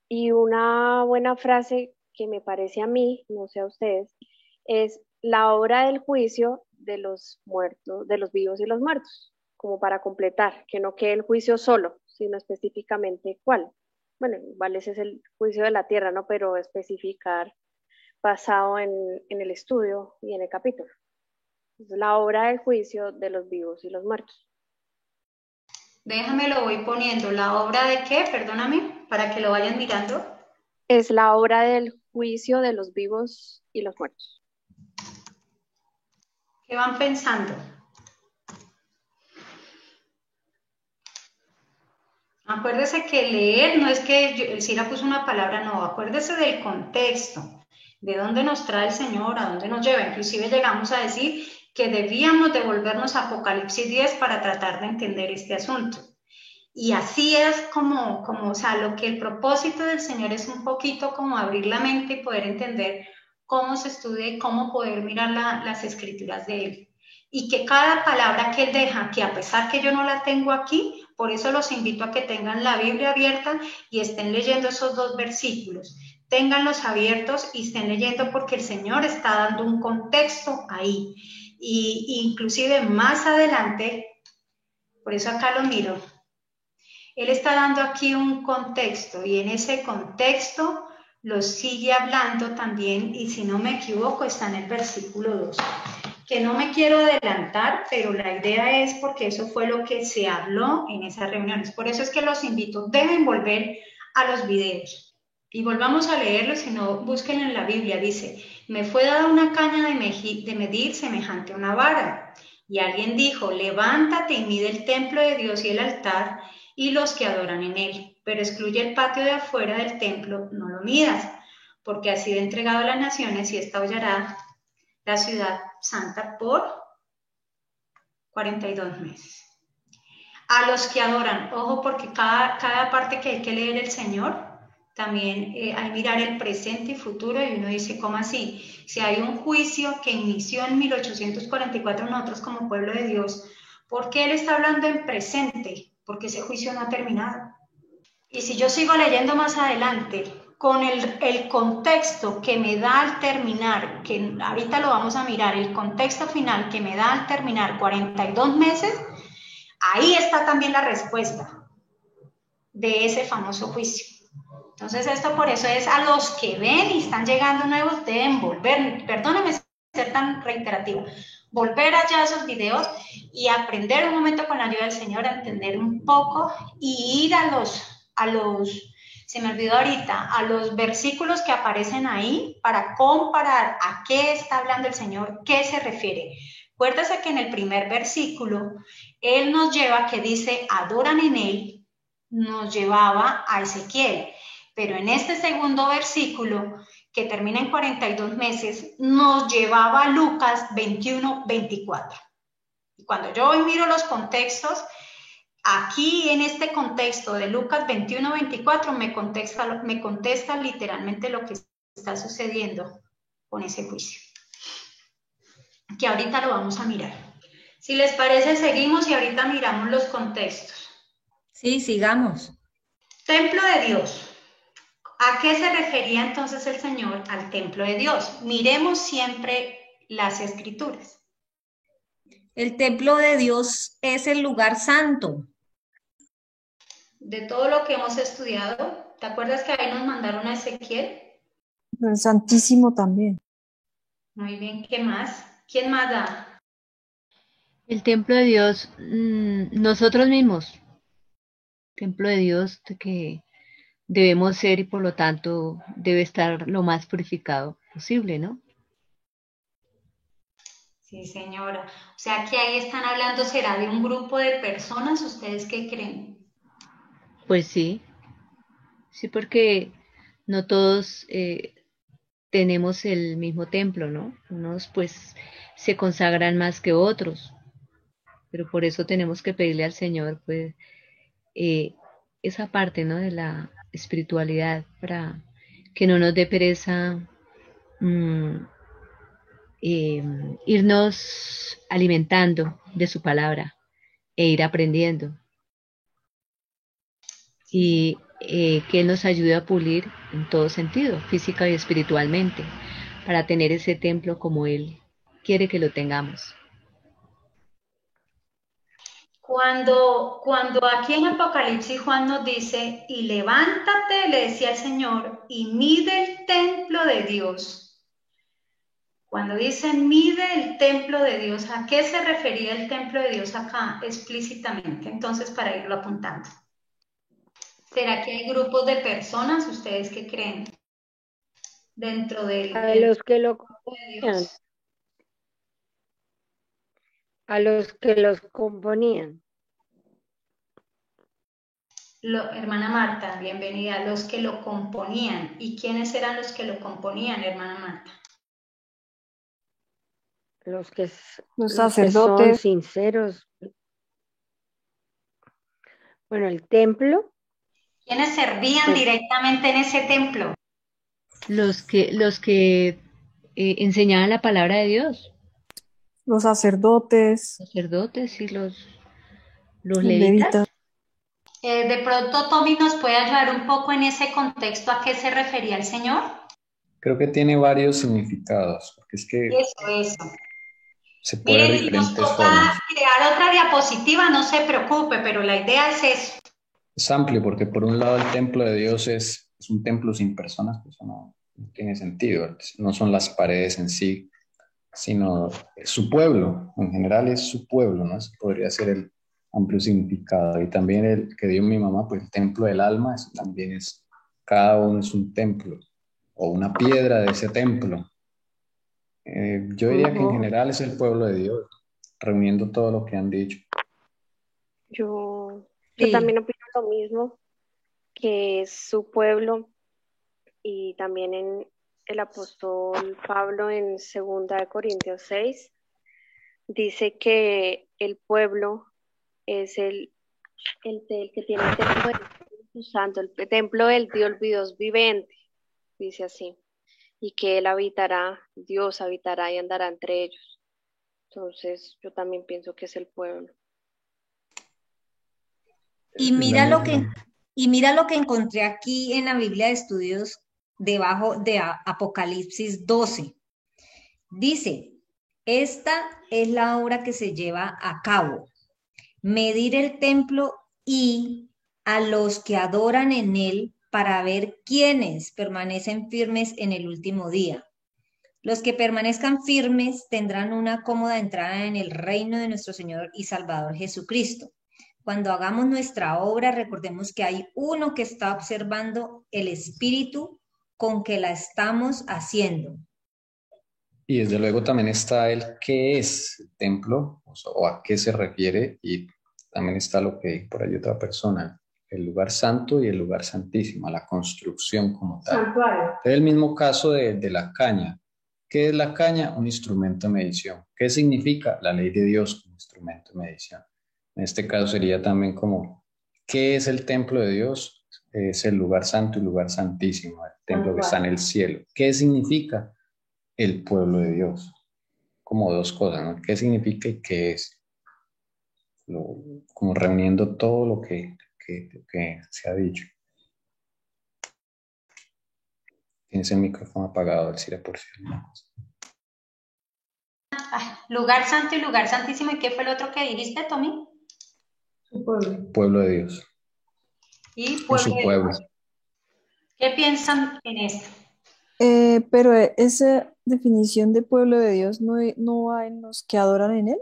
Y una buena frase que me parece a mí, no sé a ustedes, es la obra del juicio de los muertos, de los vivos y los muertos, como para completar, que no quede el juicio solo, sino específicamente cuál. Bueno, igual ese es el juicio de la tierra, ¿no? Pero especificar basado en el estudio y en el capítulo. Es la obra del juicio de los vivos y los muertos. Déjame lo voy poniendo. ¿La obra de qué? Perdóname, para que lo vayan mirando. Es la obra del juicio de los vivos y los muertos. ¿Qué van pensando? Acuérdese que leer no es que el Cira puso una palabra, no, acuérdese del contexto, de dónde nos trae el Señor, a dónde nos lleva. Inclusive llegamos a decir que debíamos devolvernos a Apocalipsis 10 para tratar de entender este asunto. Y así es como, o sea, lo que el propósito del Señor es un poquito como abrir la mente y poder entender cómo se estudia y cómo poder mirar las escrituras de Él. Y que cada palabra que Él deja, que a pesar que yo no la tengo aquí, por eso los invito a que tengan la Biblia abierta y estén leyendo esos 2 versículos. Ténganlos abiertos y estén leyendo porque el Señor está dando un contexto ahí. Y inclusive más adelante, por eso acá lo miro, Él está dando aquí un contexto y en ese contexto lo sigue hablando también y si no me equivoco está en el versículo 2. Que no me quiero adelantar, pero la idea es porque eso fue lo que se habló en esas reuniones. Por eso es que los invito, deben volver a los videos. Y volvamos a leerlo, si no, busquen en la Biblia. Dice, me fue dada una caña de medir semejante a una vara. Y alguien dijo, levántate y mide el templo de Dios y el altar y los que adoran en él. Pero excluye el patio de afuera del templo, no lo midas, porque ha sido entregado a las naciones y esta hollará la ciudad santa por 42 meses. A los que adoran, ojo, porque cada parte que hay que leer el Señor, también hay mirar el presente y futuro, y uno dice, ¿cómo así? Si hay un juicio que inició en 1844 nosotros como pueblo de Dios, ¿por qué Él está hablando en presente? Porque ese juicio no ha terminado. Y si yo sigo leyendo más adelante, con el contexto que me da al terminar, que ahorita lo vamos a mirar, el contexto final que me da al terminar 42 meses, ahí está también la respuesta de ese famoso juicio. Entonces esto por eso es a los que ven y están llegando nuevos, deben volver, perdónenme ser tan reiterativa, volver allá a esos videos y aprender un momento con la ayuda del Señor, a entender un poco y ir a los, se me olvidó ahorita, a los versículos que aparecen ahí para comparar a qué está hablando el Señor, qué se refiere. Acuérdese que en el primer versículo, Él nos lleva, que dice, adoran en Él, nos llevaba a Ezequiel. Pero en este segundo versículo, que termina en 42 meses, nos llevaba a Lucas 21, 24. Y cuando yo hoy miro los contextos, aquí en este contexto de Lucas 21, 24, me contesta literalmente lo que está sucediendo con ese juicio. Que ahorita lo vamos a mirar. Si les parece, seguimos y ahorita miramos los contextos. Sí, sigamos. Templo de Dios. ¿a qué se refería entonces el Señor al templo de Dios? Miremos siempre las escrituras. El templo de Dios es el lugar santo. De todo lo que hemos estudiado, ¿te acuerdas que ahí nos mandaron a Ezequiel? El Santísimo también. Muy bien, ¿qué más? ¿Quién más da? El templo de Dios, nosotros mismos, templo de Dios que debemos ser y por lo tanto debe estar lo más purificado posible, ¿no? Sí, señora. O sea que ahí están hablando, ¿será de un grupo de personas? ¿Ustedes qué creen? Pues sí, porque no todos tenemos el mismo templo, ¿no? Unos pues se consagran más que otros, pero por eso tenemos que pedirle al Señor pues eh, esa parte, ¿no? De la espiritualidad para que no nos dé pereza mm, irnos alimentando de su palabra e ir aprendiendo y que Él nos ayude a pulir en todo sentido, física y espiritualmente, para tener ese templo como Él quiere que lo tengamos. Cuando aquí en Apocalipsis Juan nos dice, y levántate, le decía el Señor, y mide el templo de Dios. Cuando dice mide el templo de Dios, ¿a qué se refería el templo de Dios acá explícitamente? Entonces, para irlo apuntando. ¿Será que hay grupos de personas, ustedes qué creen? Dentro del A los que lo templo de componían. Dios. A los que los componían. Hermana Marta, bienvenida. Los que lo componían. ¿Y quiénes eran los que lo componían, hermana Marta? Los que son sacerdotes. sinceros. Bueno, el templo. ¿Quiénes servían directamente en ese templo? Los que enseñaban la palabra de Dios. Los sacerdotes. Sacerdotes y los levitas. De pronto, Tommy, ¿nos puede ayudar un poco en ese contexto a qué se refería el Señor? Creo que tiene varios significados, porque es que Eso. se puede ver de Miren, si nos diferentes toca formas. crear otra diapositiva, no se preocupe, pero la idea es eso. Es amplio porque por un lado el templo de Dios es un templo sin personas, pues eso no tiene sentido. No son las paredes en sí, sino su pueblo. En general es su pueblo, ¿no? Ese podría ser el amplio significado. Y también el que dio mi mamá, pues el templo del alma, eso también es, cada uno es un templo o una piedra de ese templo. Yo diría que en general es el pueblo de Dios, reuniendo todo lo que han dicho. Yo Sí. también opino lo mismo, que es su pueblo, y también en el apóstol Pablo en 2 Corintios 6 dice que el pueblo es el que tiene el templo del Espíritu Santo, el templo del Dios vivente, dice así, y que Dios habitará y andará entre ellos. Entonces, yo también pienso que es el pueblo. Y mira lo que encontré aquí en la Biblia de Estudios debajo de Apocalipsis 12. Dice, esta es la obra que se lleva a cabo, medir el templo y a los que adoran en él para ver quiénes permanecen firmes en el último día. Los que permanezcan firmes tendrán una cómoda entrada en el reino de nuestro Señor y Salvador Jesucristo. Cuando hagamos nuestra obra, recordemos que hay uno que está observando el espíritu con que la estamos haciendo. Y desde luego también está el qué es el templo, o a qué se refiere, y también está lo que por ahí otra persona, el lugar santo y el lugar santísimo, la construcción como tal. Santuario. Es el mismo caso de la caña. ¿Qué es la caña? Un instrumento de medición. ¿Qué significa? La ley de Dios como instrumento de medición. En este caso sería también como, ¿qué es el templo de Dios? Es el lugar santo y lugar santísimo, el templo que está en el cielo. ¿Qué significa? El pueblo de Dios. Como dos cosas, ¿no? ¿Qué significa y qué es? Como reuniendo todo lo que se ha dicho. Tienes el micrófono apagado, Elcira, por si alguna cosa. Lugar santo y lugar santísimo. ¿Y qué fue el otro que dijiste, Tommy? Su pueblo. Pueblo de Dios. Y O pueblo su de pueblo. Dios. ¿Qué piensan en esto? Pero esa definición de pueblo de Dios no va en los que adoran en él,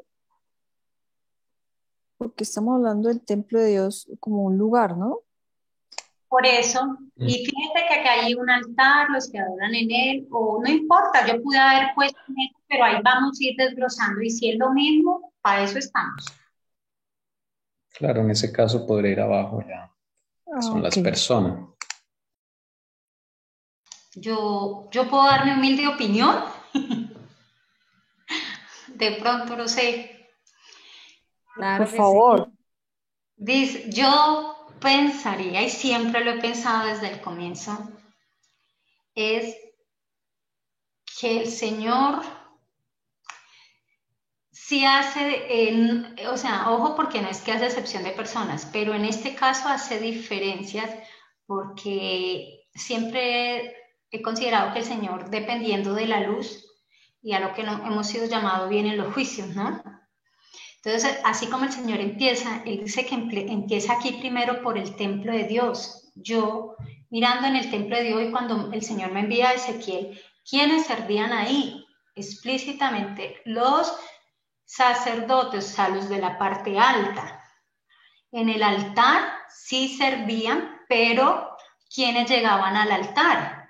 porque estamos hablando del templo de Dios como un lugar, ¿no? Por eso, y fíjate que acá hay un altar, los que adoran en él, o no importa, yo pude haber puesto en eso, pero ahí vamos a ir desglosando, y si es lo mismo, para eso estamos. Claro, en ese caso podría ir abajo ya. Son las Ok. personas. Yo puedo dar mi humilde opinión, de pronto, no sé. Claro Por que favor. Dice, yo pensaría, y siempre lo he pensado desde el comienzo, es que el Señor sí hace, o sea, ojo porque no es que hace excepción de personas, pero en este caso hace diferencias porque siempre he considerado que el Señor, dependiendo de la luz y a lo que hemos sido llamados, vienen los juicios, ¿no? Entonces, así como el Señor empieza, Él dice que empieza aquí primero por el templo de Dios. Yo, mirando en el templo de Dios y cuando el Señor me envía a Ezequiel, ¿quiénes servían ahí? Explícitamente, los sacerdotes, o sea, los de la parte alta. En el altar sí servían, pero ¿quiénes llegaban al altar?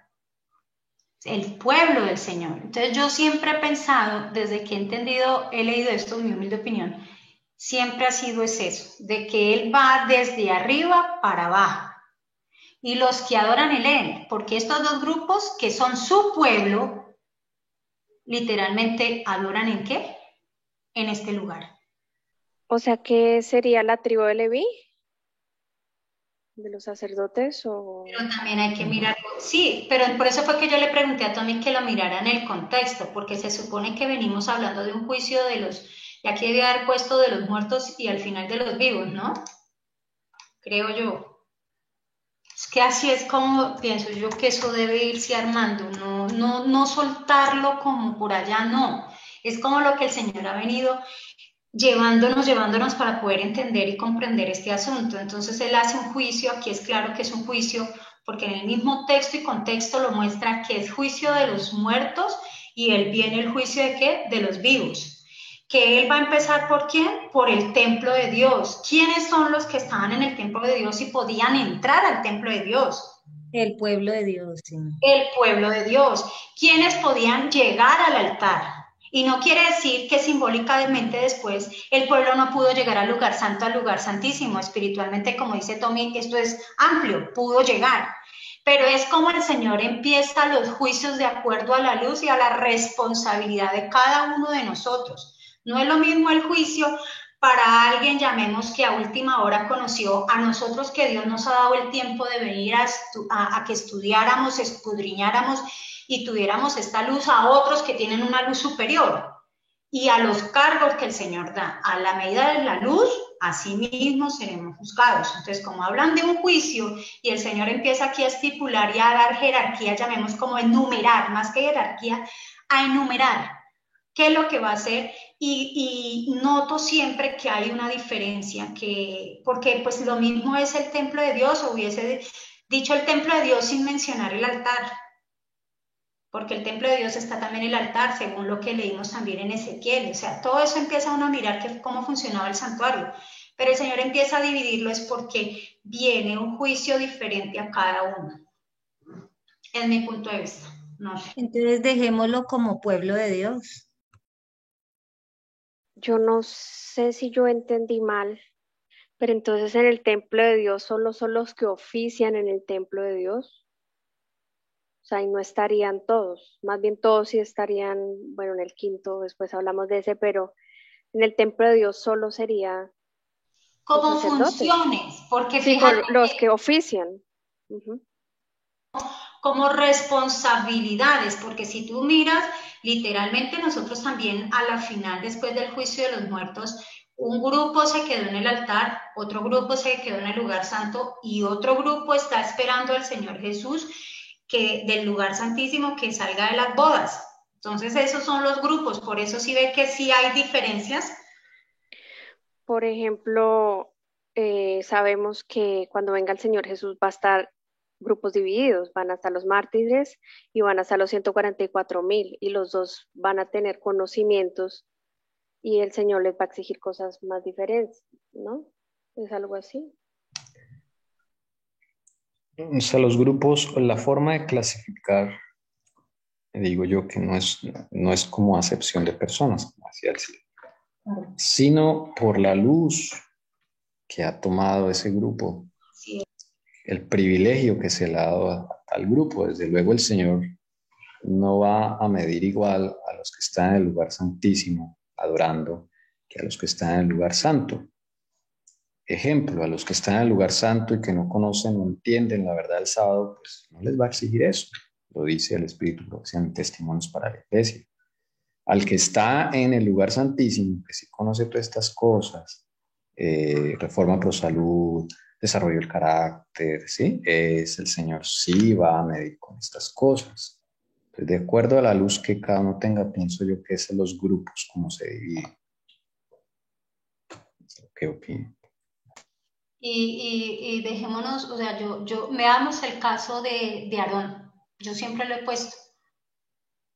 El pueblo del Señor. Entonces yo siempre he pensado, desde que he leído esto, mi humilde opinión, siempre ha sido eso, de que Él va desde arriba para abajo. Y los que adoran en Él, porque estos dos grupos que son su pueblo, literalmente adoran ¿en qué? En este lugar. O sea, ¿qué sería la tribu de Leví? ¿De los sacerdotes o...? Pero también hay que mirarlo, sí, pero por eso fue que yo le pregunté a Tommy que lo mirara en el contexto, porque se supone que venimos hablando de un juicio de los, y aquí debe haber puesto de los muertos y al final de los vivos, ¿no? Creo yo. Es que así es como pienso yo que eso debe irse armando, no soltarlo como por allá, no. Es como lo que el Señor ha venido llevándonos para poder entender y comprender este asunto. Entonces Él hace un juicio, aquí es claro que es un juicio, porque en el mismo texto y contexto lo muestra que es juicio de los muertos y Él viene el juicio de ¿qué? De los vivos. Que Él va a empezar ¿por quién? Por el templo de Dios. ¿Quiénes son los que estaban en el templo de Dios y podían entrar al templo de Dios? el pueblo de Dios, sí. El pueblo de Dios. ¿Quiénes podían llegar al altar? Y no quiere decir que simbólicamente después el pueblo no pudo llegar al lugar santo, al lugar santísimo. Espiritualmente, como dice Tommy, esto es amplio, pudo llegar. Pero es como el Señor empieza los juicios de acuerdo a la luz y a la responsabilidad de cada uno de nosotros. No es lo mismo el juicio para alguien, llamemos que a última hora conoció, a nosotros que Dios nos ha dado el tiempo de venir a que estudiáramos, escudriñáramos y tuviéramos esta luz, a otros que tienen una luz superior y a los cargos que el Señor da. A la medida de la luz, así mismo seremos juzgados. Entonces, como hablan de un juicio y el Señor empieza aquí a estipular y a dar jerarquía, llamemos como enumerar, más que jerarquía, a enumerar qué es lo que va a hacer y noto siempre que hay una diferencia, porque pues lo mismo es el templo de Dios, hubiese dicho el templo de Dios sin mencionar el altar, porque el templo de Dios está también el altar, según lo que leímos también en Ezequiel, o sea, todo eso empieza uno a mirar cómo funcionaba el santuario, pero el Señor empieza a dividirlo es porque viene un juicio diferente a cada uno, es mi punto de vista, no sé. Entonces dejémoslo como pueblo de Dios. Yo no sé si yo entendí mal, pero entonces en el templo de Dios solo son los que ofician en el templo de Dios. O sea, y no estarían todos, más bien todos sí estarían, bueno, en el quinto, después hablamos de ese, pero en el templo de Dios solo sería Como los sacerdotes. funciones, porque Sí, fíjate los que ofician. Uh-huh. Como responsabilidades, porque si tú miras, literalmente nosotros también a la final, después del juicio de los muertos, un grupo se quedó en el altar, otro grupo se quedó en el lugar santo y otro grupo está esperando al Señor Jesús del lugar santísimo que salga de las bodas. Entonces esos son los grupos, por eso sí ve que sí hay diferencias. Por ejemplo, sabemos que cuando venga el Señor Jesús va a estar grupos divididos, van a estar los mártires y van a estar los 144.000 y los dos van a tener conocimientos y el Señor les va a exigir cosas más diferentes, ¿no? Es algo así. O sea, los grupos, la forma de clasificar, digo yo que no es como acepción de personas, como decía el Señor, sino por la luz que ha tomado ese grupo, Sí. el privilegio que se le ha dado a tal grupo. Desde luego el Señor no va a medir igual a los que están en el lugar santísimo adorando que a los que están en el lugar santo. Ejemplo, a los que están en el lugar santo y que no conocen o entienden la verdad del sábado, pues no les va a exigir eso. Lo dice el Espíritu Profecía en Testimonios para la Iglesia. Al que está en el lugar santísimo, que sí conoce todas estas cosas, reforma pro salud, desarrollo del carácter, ¿sí? Es el Señor sí va a medir con estas cosas. Entonces, de acuerdo a la luz que cada uno tenga, pienso yo que es en los grupos como se dividen. ¿Qué opino? Y dejémonos, o sea, veamos el caso de Aarón. Yo siempre lo he puesto.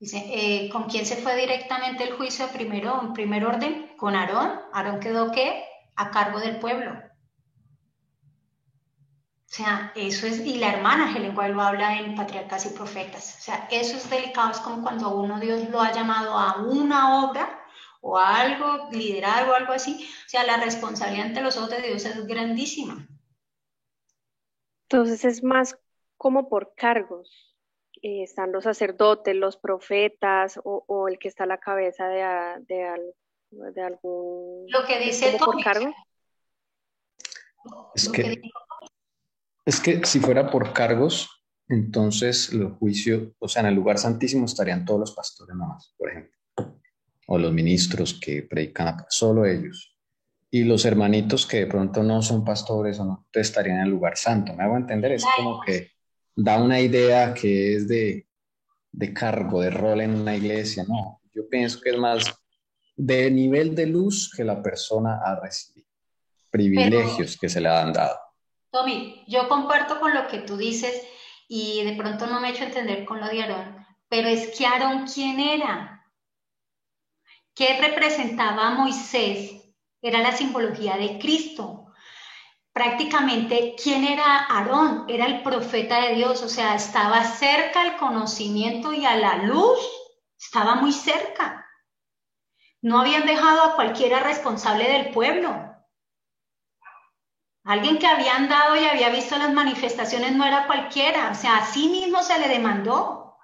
Dice, ¿con quién se fue directamente el juicio primero, en primer orden? Con Aarón. Aarón quedó, ¿qué? A cargo del pueblo. O sea, eso es, y la hermana Helen White lo habla en Patriarcas y Profetas. O sea, eso es delicado, es como cuando a uno Dios lo ha llamado a una obra o a algo, liderazgo o algo así. O sea, la responsabilidad ante los ojos de Dios es grandísima. Entonces es más como por cargos. Están los sacerdotes, los profetas o el que está a la cabeza de algún... Lo que dice como por Tommy. cargo. Es que si fuera por cargos, entonces los juicios, o sea, en el lugar santísimo estarían todos los pastores nomás, por ejemplo, o los ministros que predican, solo ellos. Y los hermanitos que de pronto no son pastores o no, estarían en el lugar santo. ¿Me hago entender? Es como que da una idea que es de cargo, de rol en una iglesia. No, yo pienso que es más de nivel de luz que la persona ha recibido, privilegios que se le han dado. Tommy, yo comparto con lo que tú dices y de pronto no me he hecho entender con lo de Aarón, pero es que Aarón, ¿quién era? ¿Qué representaba a Moisés? Era la simbología de Cristo. Prácticamente, ¿quién era Aarón? Era el profeta de Dios, o sea, estaba cerca al conocimiento y a la luz, estaba muy cerca. No habían dejado a cualquiera responsable del pueblo. Alguien que había andado y había visto las manifestaciones no era cualquiera, o sea, a sí mismo se le demandó,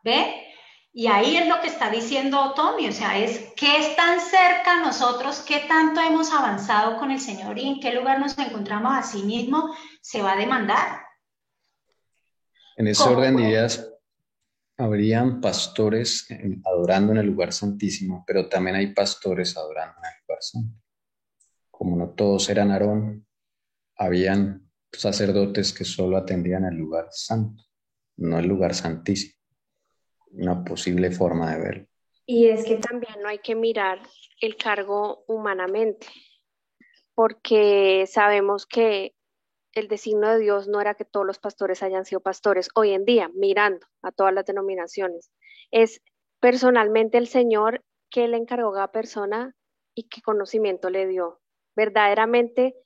¿ve? Y ahí es lo que está diciendo Tommy, o sea, es qué es tan cerca nosotros, qué tanto hemos avanzado con el Señor y en qué lugar nos encontramos a sí mismo, se va a demandar. En ese orden de ideas, habrían pastores adorando en el lugar santísimo, pero también hay pastores adorando en el lugar santo. Como no todos eran Aarón, habían sacerdotes que solo atendían el lugar santo, no el lugar santísimo. Una posible forma de verlo. Y es que también no hay que mirar el cargo humanamente, porque sabemos que el designio de Dios no era que todos los pastores hayan sido pastores. Hoy en día, mirando a todas las denominaciones, es personalmente el Señor que le encargó a cada persona y qué conocimiento le dio. Verdaderamente,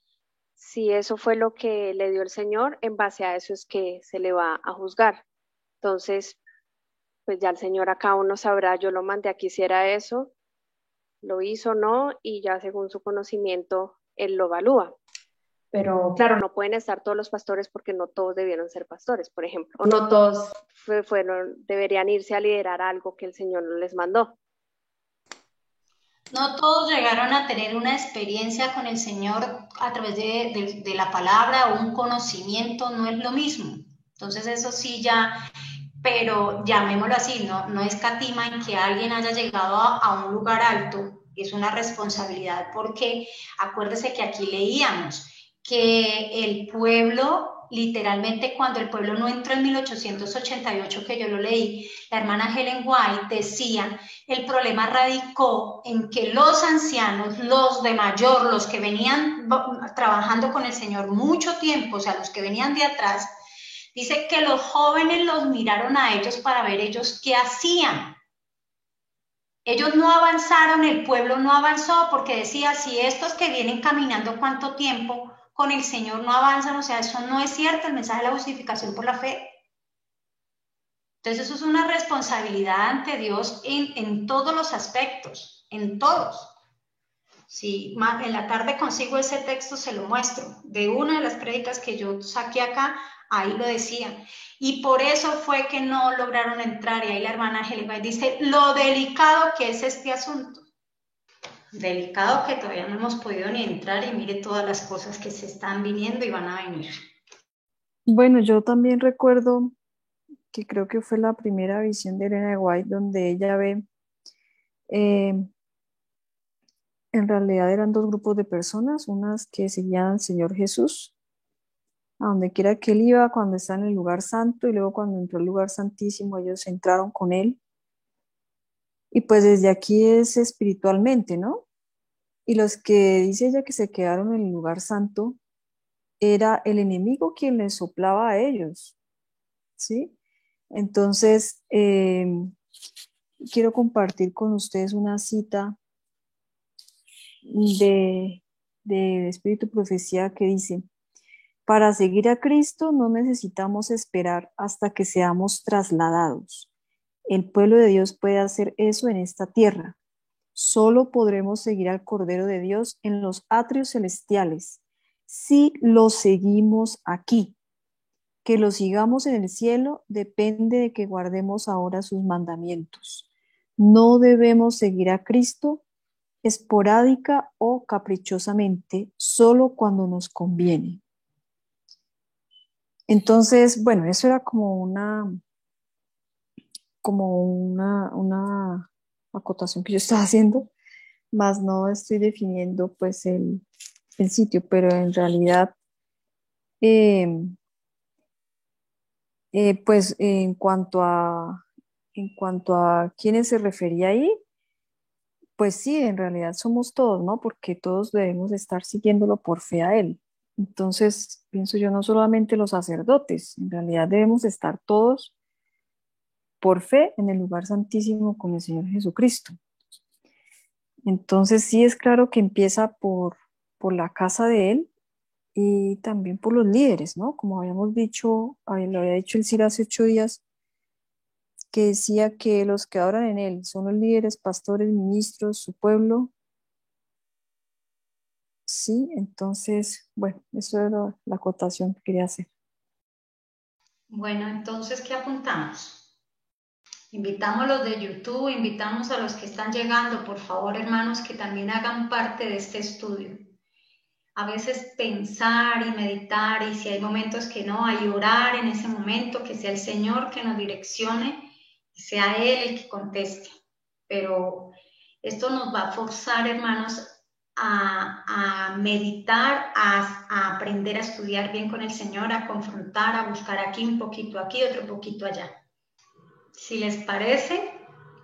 si eso fue lo que le dio el Señor, en base a eso es que se le va a juzgar. Entonces, pues ya el Señor acá uno sabrá, yo lo mandé a que hiciera eso, lo hizo o no, y ya según su conocimiento, Él lo evalúa. Pero claro, no pueden estar todos los pastores porque no todos debieron ser pastores, por ejemplo, o no todos deberían irse a liderar algo que el Señor no les mandó. No todos llegaron a tener una experiencia con el Señor a través de la palabra o un conocimiento, no es lo mismo. Entonces eso sí ya, pero llamémoslo así, no escatima en que alguien haya llegado a un lugar alto, es una responsabilidad porque acuérdese que aquí leíamos que el pueblo literalmente cuando el pueblo no entró en 1888, que yo lo leí, la hermana Helen White decía, el problema radicó en que los ancianos, los de mayor, los que venían trabajando con el Señor mucho tiempo, o sea, los que venían de atrás, dice que los jóvenes los miraron a ellos para ver ellos qué hacían. Ellos no avanzaron, el pueblo no avanzó porque decía, si estos que vienen caminando cuánto tiempo con el Señor no avanzan, o sea, eso no es cierto, el mensaje de la justificación por la fe. Entonces eso es una responsabilidad ante Dios en todos los aspectos, en todos. Si en la tarde consigo ese texto, se lo muestro. De una de las prédicas que yo saqué acá, ahí lo decía. Y por eso fue que no lograron entrar. Y ahí la hermana Angélica dice, lo delicado que es este asunto. Delicado que todavía no hemos podido ni entrar y mire todas las cosas que se están viniendo y van a venir. Bueno, yo también recuerdo que creo que fue la primera visión de Elena de White donde ella ve, en realidad eran dos grupos de personas, unas que seguían al Señor Jesús, a donde quiera que él iba cuando está en el lugar santo, y luego cuando entró al lugar santísimo ellos entraron con él. Y pues desde aquí es espiritualmente, ¿no? Y los que dice ella que se quedaron en el lugar santo, era el enemigo quien les soplaba a ellos, ¿sí? Entonces, quiero compartir con ustedes una cita de Espíritu Profecía que dice, para seguir a Cristo no necesitamos esperar hasta que seamos trasladados. El pueblo de Dios puede hacer eso en esta tierra. Solo podremos seguir al Cordero de Dios en los atrios celestiales si lo seguimos aquí. Que lo sigamos en el cielo depende de que guardemos ahora sus mandamientos. No debemos seguir a Cristo esporádica o caprichosamente, solo cuando nos conviene. Entonces, bueno, eso era como una acotación que yo estaba haciendo, más no estoy definiendo pues el sitio, pero en realidad pues en cuanto a quiénes se refería ahí, pues sí, en realidad somos todos, ¿no? Porque todos debemos estar siguiéndolo por fe a él. Entonces, pienso yo, no solamente los sacerdotes, en realidad debemos estar todos por fe en el lugar santísimo con el Señor Jesucristo. Entonces, sí es claro que empieza por la casa de él y también por los líderes, ¿no? Como habíamos dicho, lo había dicho el CIR hace 8 días, que decía que los que adoran en él son los líderes, pastores, ministros, su pueblo. Sí, entonces, bueno, eso era la acotación que quería hacer. Bueno, entonces, ¿qué apuntamos? Invitamos a los de YouTube, invitamos a los que están llegando, por favor, hermanos, que también hagan parte de este estudio. A veces pensar y meditar, y si hay momentos que no, hay orar en ese momento, que sea el Señor que nos direccione y sea Él el que conteste. Pero esto nos va a forzar, hermanos, a meditar, a aprender a estudiar bien con el Señor, a confrontar, a buscar aquí un poquito, aquí otro poquito allá. Si les parece,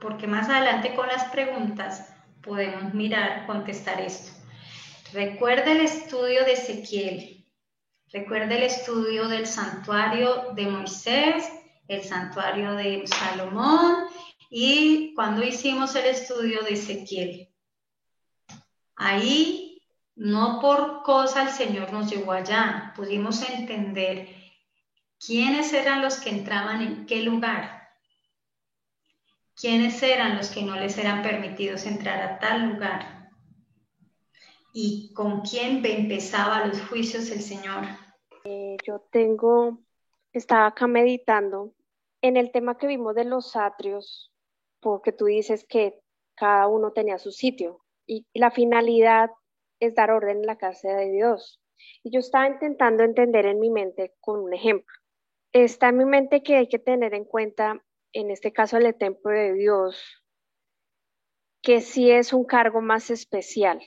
porque más adelante con las preguntas podemos mirar, contestar esto. Recuerda el estudio de Ezequiel, recuerda el estudio del santuario de Moisés, el santuario de Salomón y cuando hicimos el estudio de Ezequiel. Ahí, no por cosa el Señor nos llevó allá, pudimos entender quiénes eran los que entraban en qué lugar. ¿Quiénes eran los que no les eran permitidos entrar a tal lugar? ¿Y con quién empezaba los juicios el Señor? Estaba acá meditando en el tema que vimos de los atrios, porque tú dices que cada uno tenía su sitio y la finalidad es dar orden en la casa de Dios. Y yo estaba intentando entender en mi mente con un ejemplo. Está en mi mente que hay que tener en cuenta, en este caso el templo de Dios, que sí es un cargo más especial,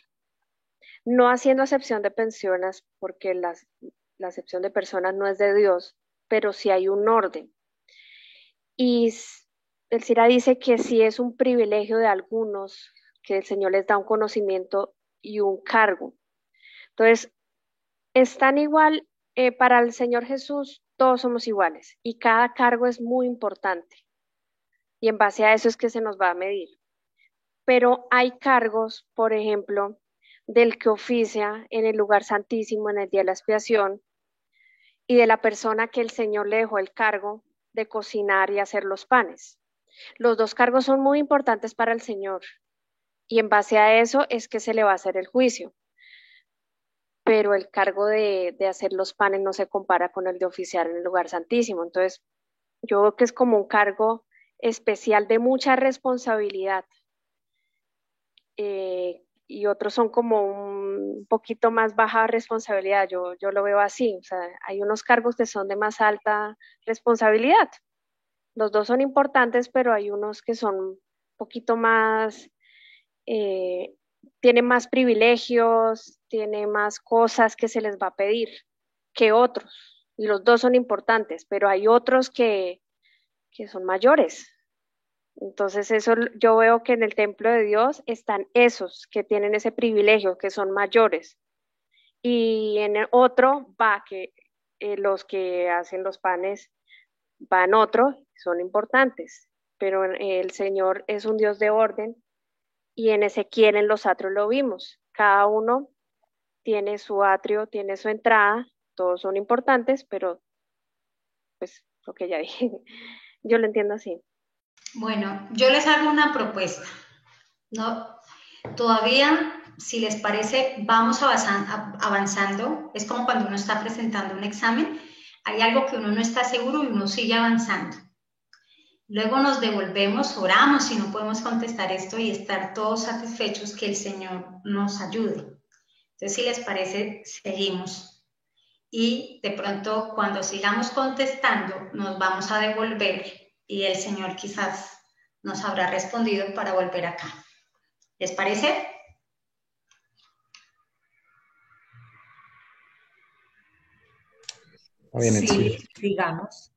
no haciendo acepción de personas, porque la acepción de personas no es de Dios, pero sí hay un orden. Y el Sira dice que sí es un privilegio de algunos, que el Señor les da un conocimiento y un cargo. Entonces, están igual, para el Señor Jesús, todos somos iguales y cada cargo es muy importante. Y en base a eso es que se nos va a medir. Pero hay cargos, por ejemplo, del que oficia en el lugar santísimo en el día de la expiación y de la persona que el Señor le dejó el cargo de cocinar y hacer los panes. Los dos cargos son muy importantes para el Señor y en base a eso es que se le va a hacer el juicio. Pero el cargo de hacer los panes no se compara con el de oficiar en el lugar santísimo. Entonces, yo veo que es como un cargo especial de mucha responsabilidad. Y otros son como un poquito más baja responsabilidad, yo lo veo así, o sea, hay unos cargos que son de más alta responsabilidad. Los dos son importantes, pero hay unos que son un poquito más, tienen más privilegios, tienen más cosas que se les va a pedir que otros. Y los dos son importantes, pero hay otros que son mayores. Entonces eso yo veo que en el templo de Dios están esos que tienen ese privilegio, que son mayores. Y en el otro va que los que hacen los panes van otro, son importantes. Pero el Señor es un Dios de orden y en Ezequiel en los atrios lo vimos. Cada uno tiene su atrio, tiene su entrada, todos son importantes, pero pues lo que ya dije, yo lo entiendo así. Bueno, yo les hago una propuesta, ¿no? Todavía, si les parece, vamos avanzando. Es como cuando uno está presentando un examen, hay algo que uno no está seguro y uno sigue avanzando. Luego nos devolvemos, oramos si no podemos contestar esto y estar todos satisfechos, que el Señor nos ayude. Entonces, si les parece, seguimos. Y de pronto, cuando sigamos contestando, nos vamos a devolver y el Señor quizás nos habrá respondido para volver acá. ¿Les parece? Bien, sí, sigamos.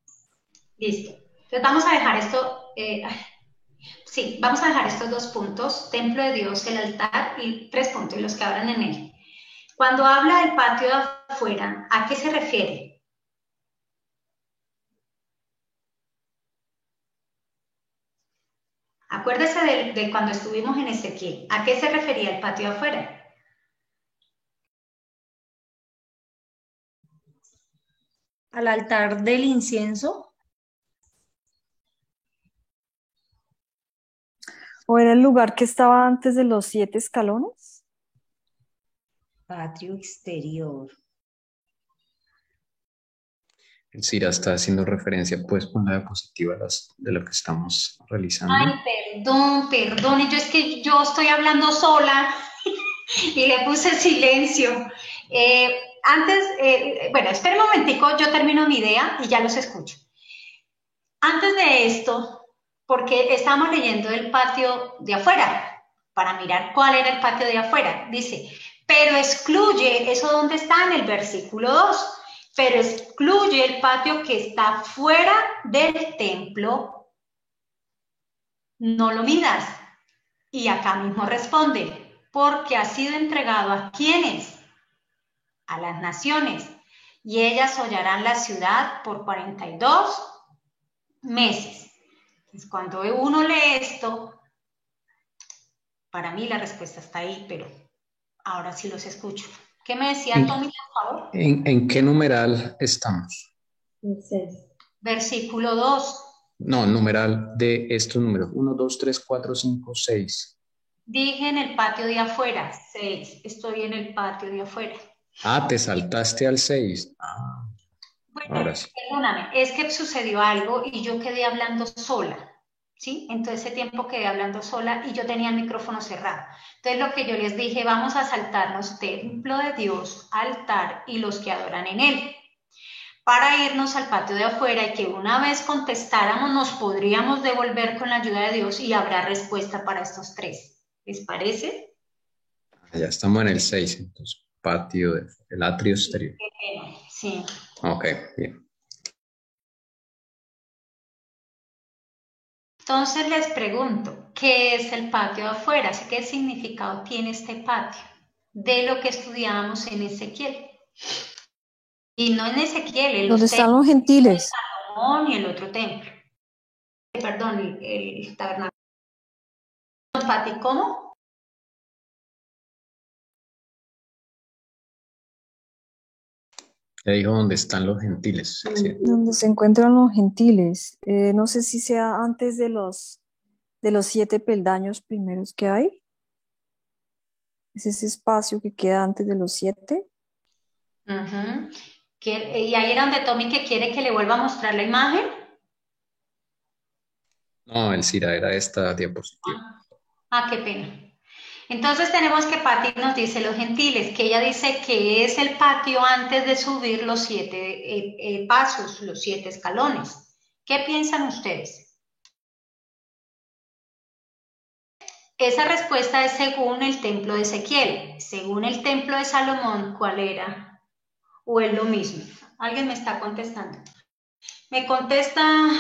Listo. Entonces vamos a dejar esto, sí, vamos a dejar estos 2 puntos, templo de Dios, el altar, y 3 puntos, los que hablan en él. Cuando habla del patio de afuera, ¿a qué se refiere? Acuérdese de cuando estuvimos en Ezequiel. ¿A qué se refería el patio de afuera? Al altar del incienso. ¿O era el lugar que estaba antes de los 7 escalones? Patio exterior. El Cira está haciendo referencia, pues, con la diapositiva de lo que estamos realizando. Ay, perdón, yo es que yo estoy hablando sola y le puse silencio. Bueno, espera un momentico, yo termino mi idea y ya los escucho. Antes de esto, porque estamos leyendo el patio de afuera, para mirar cuál era el patio de afuera, dice, pero excluye, ¿eso dónde está? En el versículo 2, pero excluye el patio que está fuera del templo, no lo midas. Y acá mismo responde, porque ha sido entregado ¿a quiénes? A las naciones, y ellas hollarán la ciudad por 42 meses. Entonces, cuando uno lee esto, para mí la respuesta está ahí, pero ahora sí los escucho. ¿Qué me decía Tommy, por favor? ¿En qué numeral estamos? El 6. Versículo 2. No, numeral de estos números. 1, 2, 3, 4, 5, 6. Dije en el patio de afuera, 6. Estoy en el patio de afuera. Ah, te saltaste al 6. Bueno, ahora sí. Perdóname, es que sucedió algo y yo quedé hablando sola, ¿sí? En todo ese tiempo quedé hablando sola y yo tenía el micrófono cerrado. Entonces lo que yo les dije, vamos a saltarnos templo de Dios, altar y los que adoran en él, para irnos al patio de afuera y que una vez contestáramos nos podríamos devolver con la ayuda de Dios y habrá respuesta para estos 3. ¿Les parece? Ya estamos en el 6, entonces. patio, el atrio exterior. Sí. Ok, bien. Entonces les pregunto, ¿qué es el patio de afuera? ¿Qué significado tiene este patio? De lo que estudiábamos en Ezequiel. Y no en Ezequiel, en ¿Dónde los están templos los de gentiles? Salomón y el otro templo. Perdón, el tabernáculo. Pati, ¿cómo? Le dijo dónde están los gentiles. Sí. Donde se encuentran los gentiles. No sé si sea antes de los 7 peldaños primeros que hay. Es ese espacio que queda antes de los 7. Ujú. Y ahí era donde Tommy que quiere que le vuelva a mostrar la imagen. No, Elcira, era esta diapositiva. Qué pena. Entonces tenemos que Patti nos dice los gentiles, que ella dice que es el patio antes de subir los 7 pasos, los 7 escalones. ¿Qué piensan ustedes? Esa respuesta es según el templo de Ezequiel. Según el templo de Salomón, ¿cuál era? ¿O es lo mismo? ¿Alguien me está contestando? Me contestan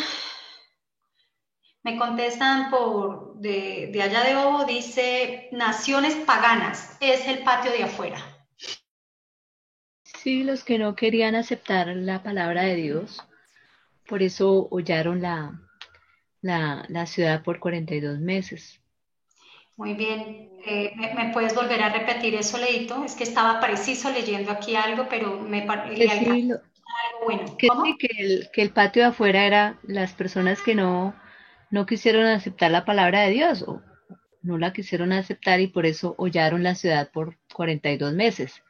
de allá de Bobo, dice naciones paganas, es el patio de afuera. Sí, los que no querían aceptar la palabra de Dios, por eso hollaron la ciudad por 42 meses. Muy bien. ¿Me puedes volver a repetir eso, Leito? Es que estaba preciso leyendo aquí algo, pero le Que alcanzó sí, algo bueno. que ¿Cómo? sí, que el patio de afuera era las personas que no quisieron aceptar la palabra de Dios o no la quisieron aceptar y por eso hollaron la ciudad por 42 meses.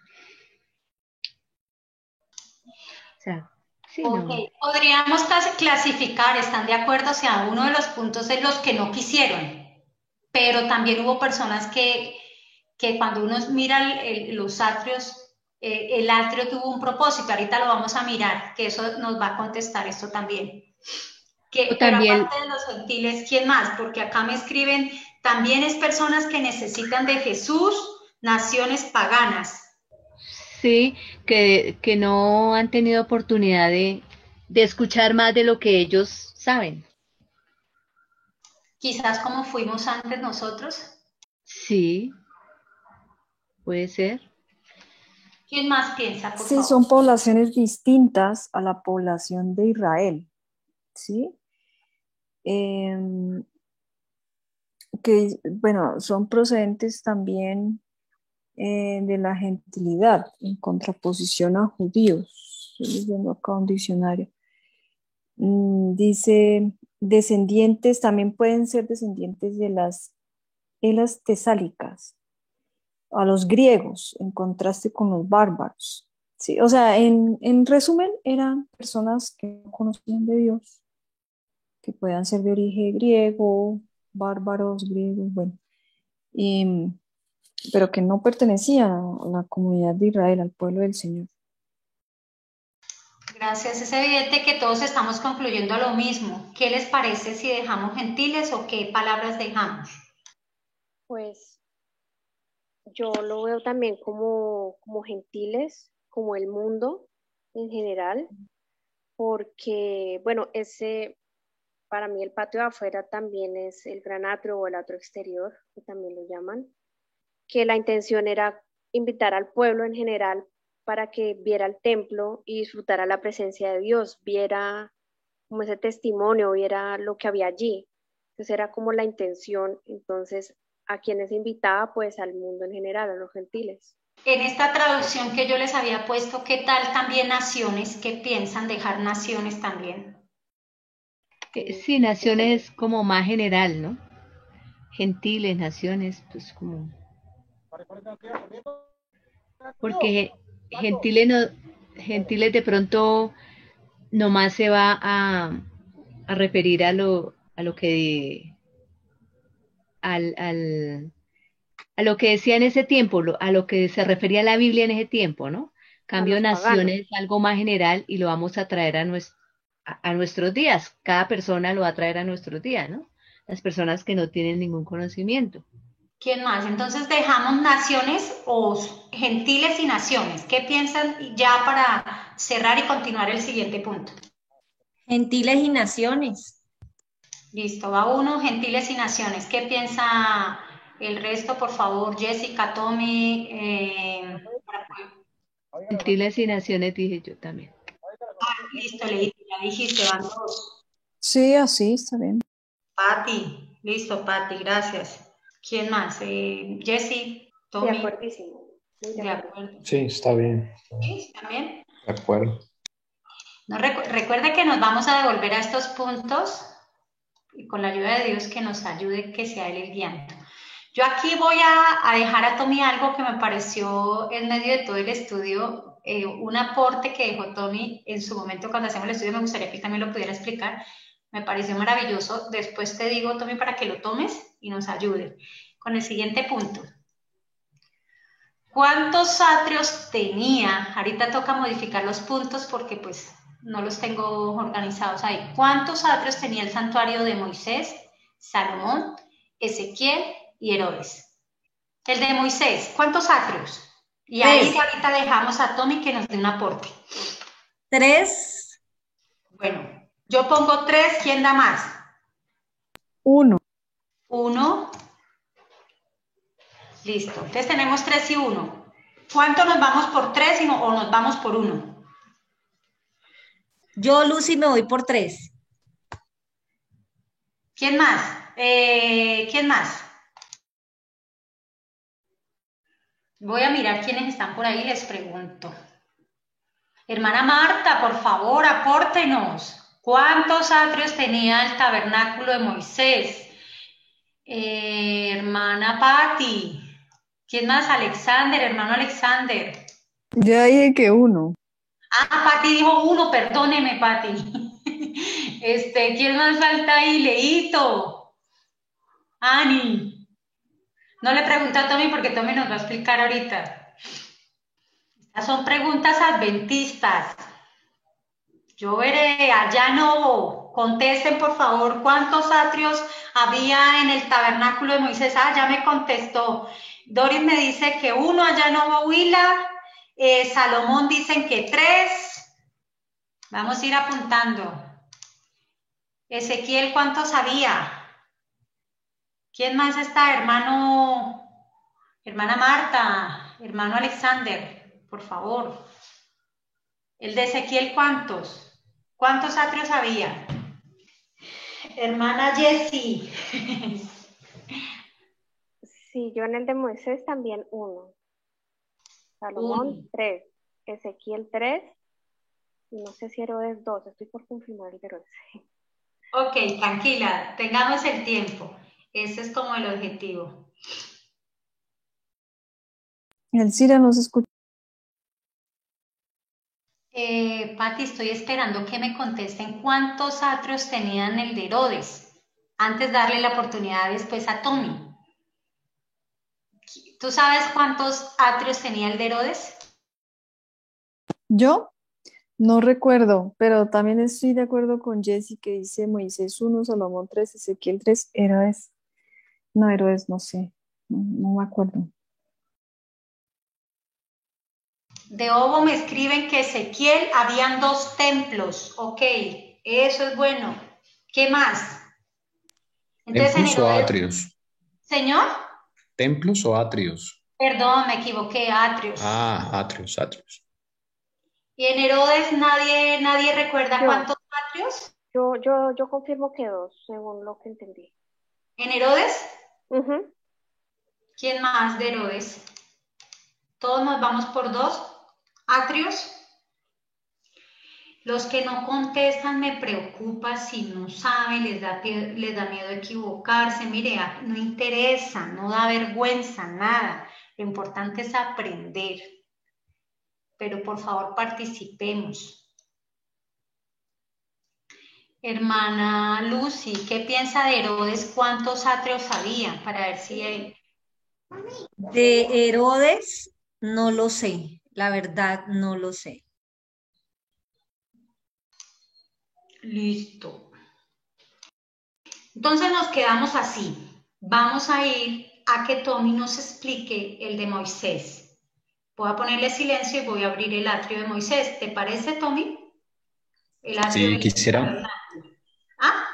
O sea, sí, Ok, no. podríamos clasificar, ¿están de acuerdo? O sea, uno de los puntos es los que no quisieron, pero también hubo personas que cuando uno mira los atrios, el atrio tuvo un propósito, ahorita lo vamos a mirar, que eso nos va a contestar esto también. O Pero también, aparte de los gentiles, ¿quién más? Porque acá me escriben, también es personas que necesitan de Jesús, naciones paganas. sí, que no han tenido oportunidad de escuchar más de lo que ellos saben. Quizás como fuimos antes nosotros. Sí, puede ser. ¿Quién más piensa, por Sí, favor? son poblaciones distintas a la población de Israel, ¿sí? Em, que, bueno, son procedentes también de la gentilidad, en contraposición a judíos. Estoy leyendo acá un diccionario. Dice, descendientes, también pueden ser descendientes de las elas tesálicas, a los griegos, en contraste con los bárbaros. Sí, o sea, en resumen, eran personas que no conocían de Dios, que puedan ser de origen griego, bárbaros, griegos, bueno, y, pero que no pertenecían a la comunidad de Israel, al pueblo del Señor. Gracias. Es evidente que todos estamos concluyendo a lo mismo. ¿Qué les parece si dejamos gentiles o qué palabras dejamos? Pues yo lo veo también como gentiles, como el mundo en general, porque, bueno, para mí el patio de afuera también es el gran atrio o el atrio exterior, que también lo llaman, que la intención era invitar al pueblo en general para que viera el templo y disfrutara la presencia de Dios, viera como ese testimonio, viera lo que había allí. Entonces era como la intención. Entonces, ¿a quienes invitaba? Pues al mundo en general, a los gentiles. En esta traducción que yo les había puesto, ¿qué tal también naciones? ¿Qué piensan dejar naciones también? Sí, naciones como más general, ¿no? Gentiles, naciones, pues como... Porque gentiles, gentiles de pronto nomás se va a referir a lo que a lo que decía en ese tiempo, a lo que se refería la Biblia en ese tiempo, ¿no? A Cambio los paganos. naciones, algo más general y lo vamos a traer a nuestros días. Cada persona lo va a traer a nuestros días, ¿no? Las personas que no tienen ningún conocimiento. ¿Quién más? Entonces dejamos naciones o gentiles y naciones. ¿Qué piensan ya para cerrar y continuar el siguiente punto? Gentiles y naciones. Listo, va uno, gentiles y naciones. ¿Qué piensa el resto, por favor? Jessica, Tommy. Gentiles y naciones dije yo también. Listo, Leito, ya dijiste, van dos. Sí, así está bien. Patti, listo, Patti, gracias. ¿Quién más? Jessy, De Tommy. acuerdísimo. Muy de De acuerdo. acuerdo. Sí, está bien. ¿Sí? ¿También? De acuerdo. No, recuerde que nos vamos a devolver a estos puntos y con la ayuda de Dios que nos ayude, que sea Él el guiando. Yo aquí voy a dejar a Tommy algo que me pareció en medio de todo el estudio, un aporte que dejó Tommy en su momento cuando hacemos el estudio, me gustaría que él también lo pudiera explicar, me pareció maravilloso. Después te digo, Tommy, para que lo tomes y nos ayude. Con el siguiente punto. ¿Cuántos atrios tenía? Ahorita toca modificar los puntos porque pues no los tengo organizados ahí. ¿Cuántos atrios tenía el santuario de Moisés, Salomón, Ezequiel y Herodes? El de Moisés, ¿cuántos atrios? Y ahí ahorita dejamos a Tommy que nos dé un aporte. 3. Bueno, yo pongo 3, ¿quién da más? 1. 1. Listo, entonces tenemos 3 y 1. ¿Cuánto nos vamos por 3 o nos vamos por 1? Yo, Lucy, me voy por 3. ¿Quién más? ¿Quién más? Voy a mirar quiénes están por ahí y les pregunto. Hermana Marta, por favor, apórtenos. ¿Cuántos atrios tenía el tabernáculo de Moisés? Hermana Patti. ¿Quién más? Alexander, hermano Alexander. Ya dije que 1. Ah, Patti dijo 1, perdóneme, Patti. ¿Quién más falta ahí? Leito. Ani. No le pregunto a Tommy porque Tommy nos va a explicar ahorita. Estas son preguntas adventistas. Yo veré, allá no. Contesten, por favor, ¿cuántos atrios había en el tabernáculo de Moisés? Ah, ya me contestó. Doris me dice que 1, allá no Huila. Salomón dicen que 3. Vamos a ir apuntando. Ezequiel, ¿cuántos había? ¿Quién más está? Hermana Marta, hermano Alexander, por favor. El de Ezequiel, ¿cuántos? ¿Cuántos atrios había? Hermana Jessie. Sí, yo en el de Moisés también 1. Salomón 3. Ezequiel 3. Y no sé si Herodes 2. Estoy por confirmar el de Herodes. Ok, tranquila, tengamos el tiempo. Ese es como el objetivo. El Cira nos escucha. Pati, estoy esperando que me contesten cuántos atrios tenían el de Herodes, antes de darle la oportunidad después a Tommy. ¿Tú sabes cuántos atrios tenía el de Herodes? Yo no recuerdo, pero también estoy de acuerdo con Jessy que dice Moisés 1, Salomón 3, Ezequiel 3, Herodes. No, Herodes, no sé, no me acuerdo. De Obo me escriben que Ezequiel habían 2 templos. Ok, eso es bueno. ¿Qué más? Entonces, ¿Templos o atrios? ¿Señor? ¿Templos o atrios? Perdón, me equivoqué, atrios. Ah, atrios. ¿Y en Herodes nadie recuerda cuántos atrios? Yo confirmo que 2, según lo que entendí. ¿En Herodes? Uh-huh. ¿Quién más de Herodes? Todos nos vamos por 2 atrios. Los que no contestan me preocupa, si no saben, les da miedo equivocarse. Mire, no interesa, no da vergüenza, nada. Lo importante es aprender. Pero por favor participemos. Hermana Lucy, ¿qué piensa de Herodes? ¿Cuántos atrios había? Para ver si hay... De Herodes, no lo sé. La verdad, no lo sé. Listo. Entonces nos quedamos así. Vamos a ir a que Tommy nos explique el de Moisés. Voy a ponerle silencio y voy a abrir el atrio de Moisés. ¿Te parece, Tommy? El atrio Sí, del tabernáculo. ¿Ah?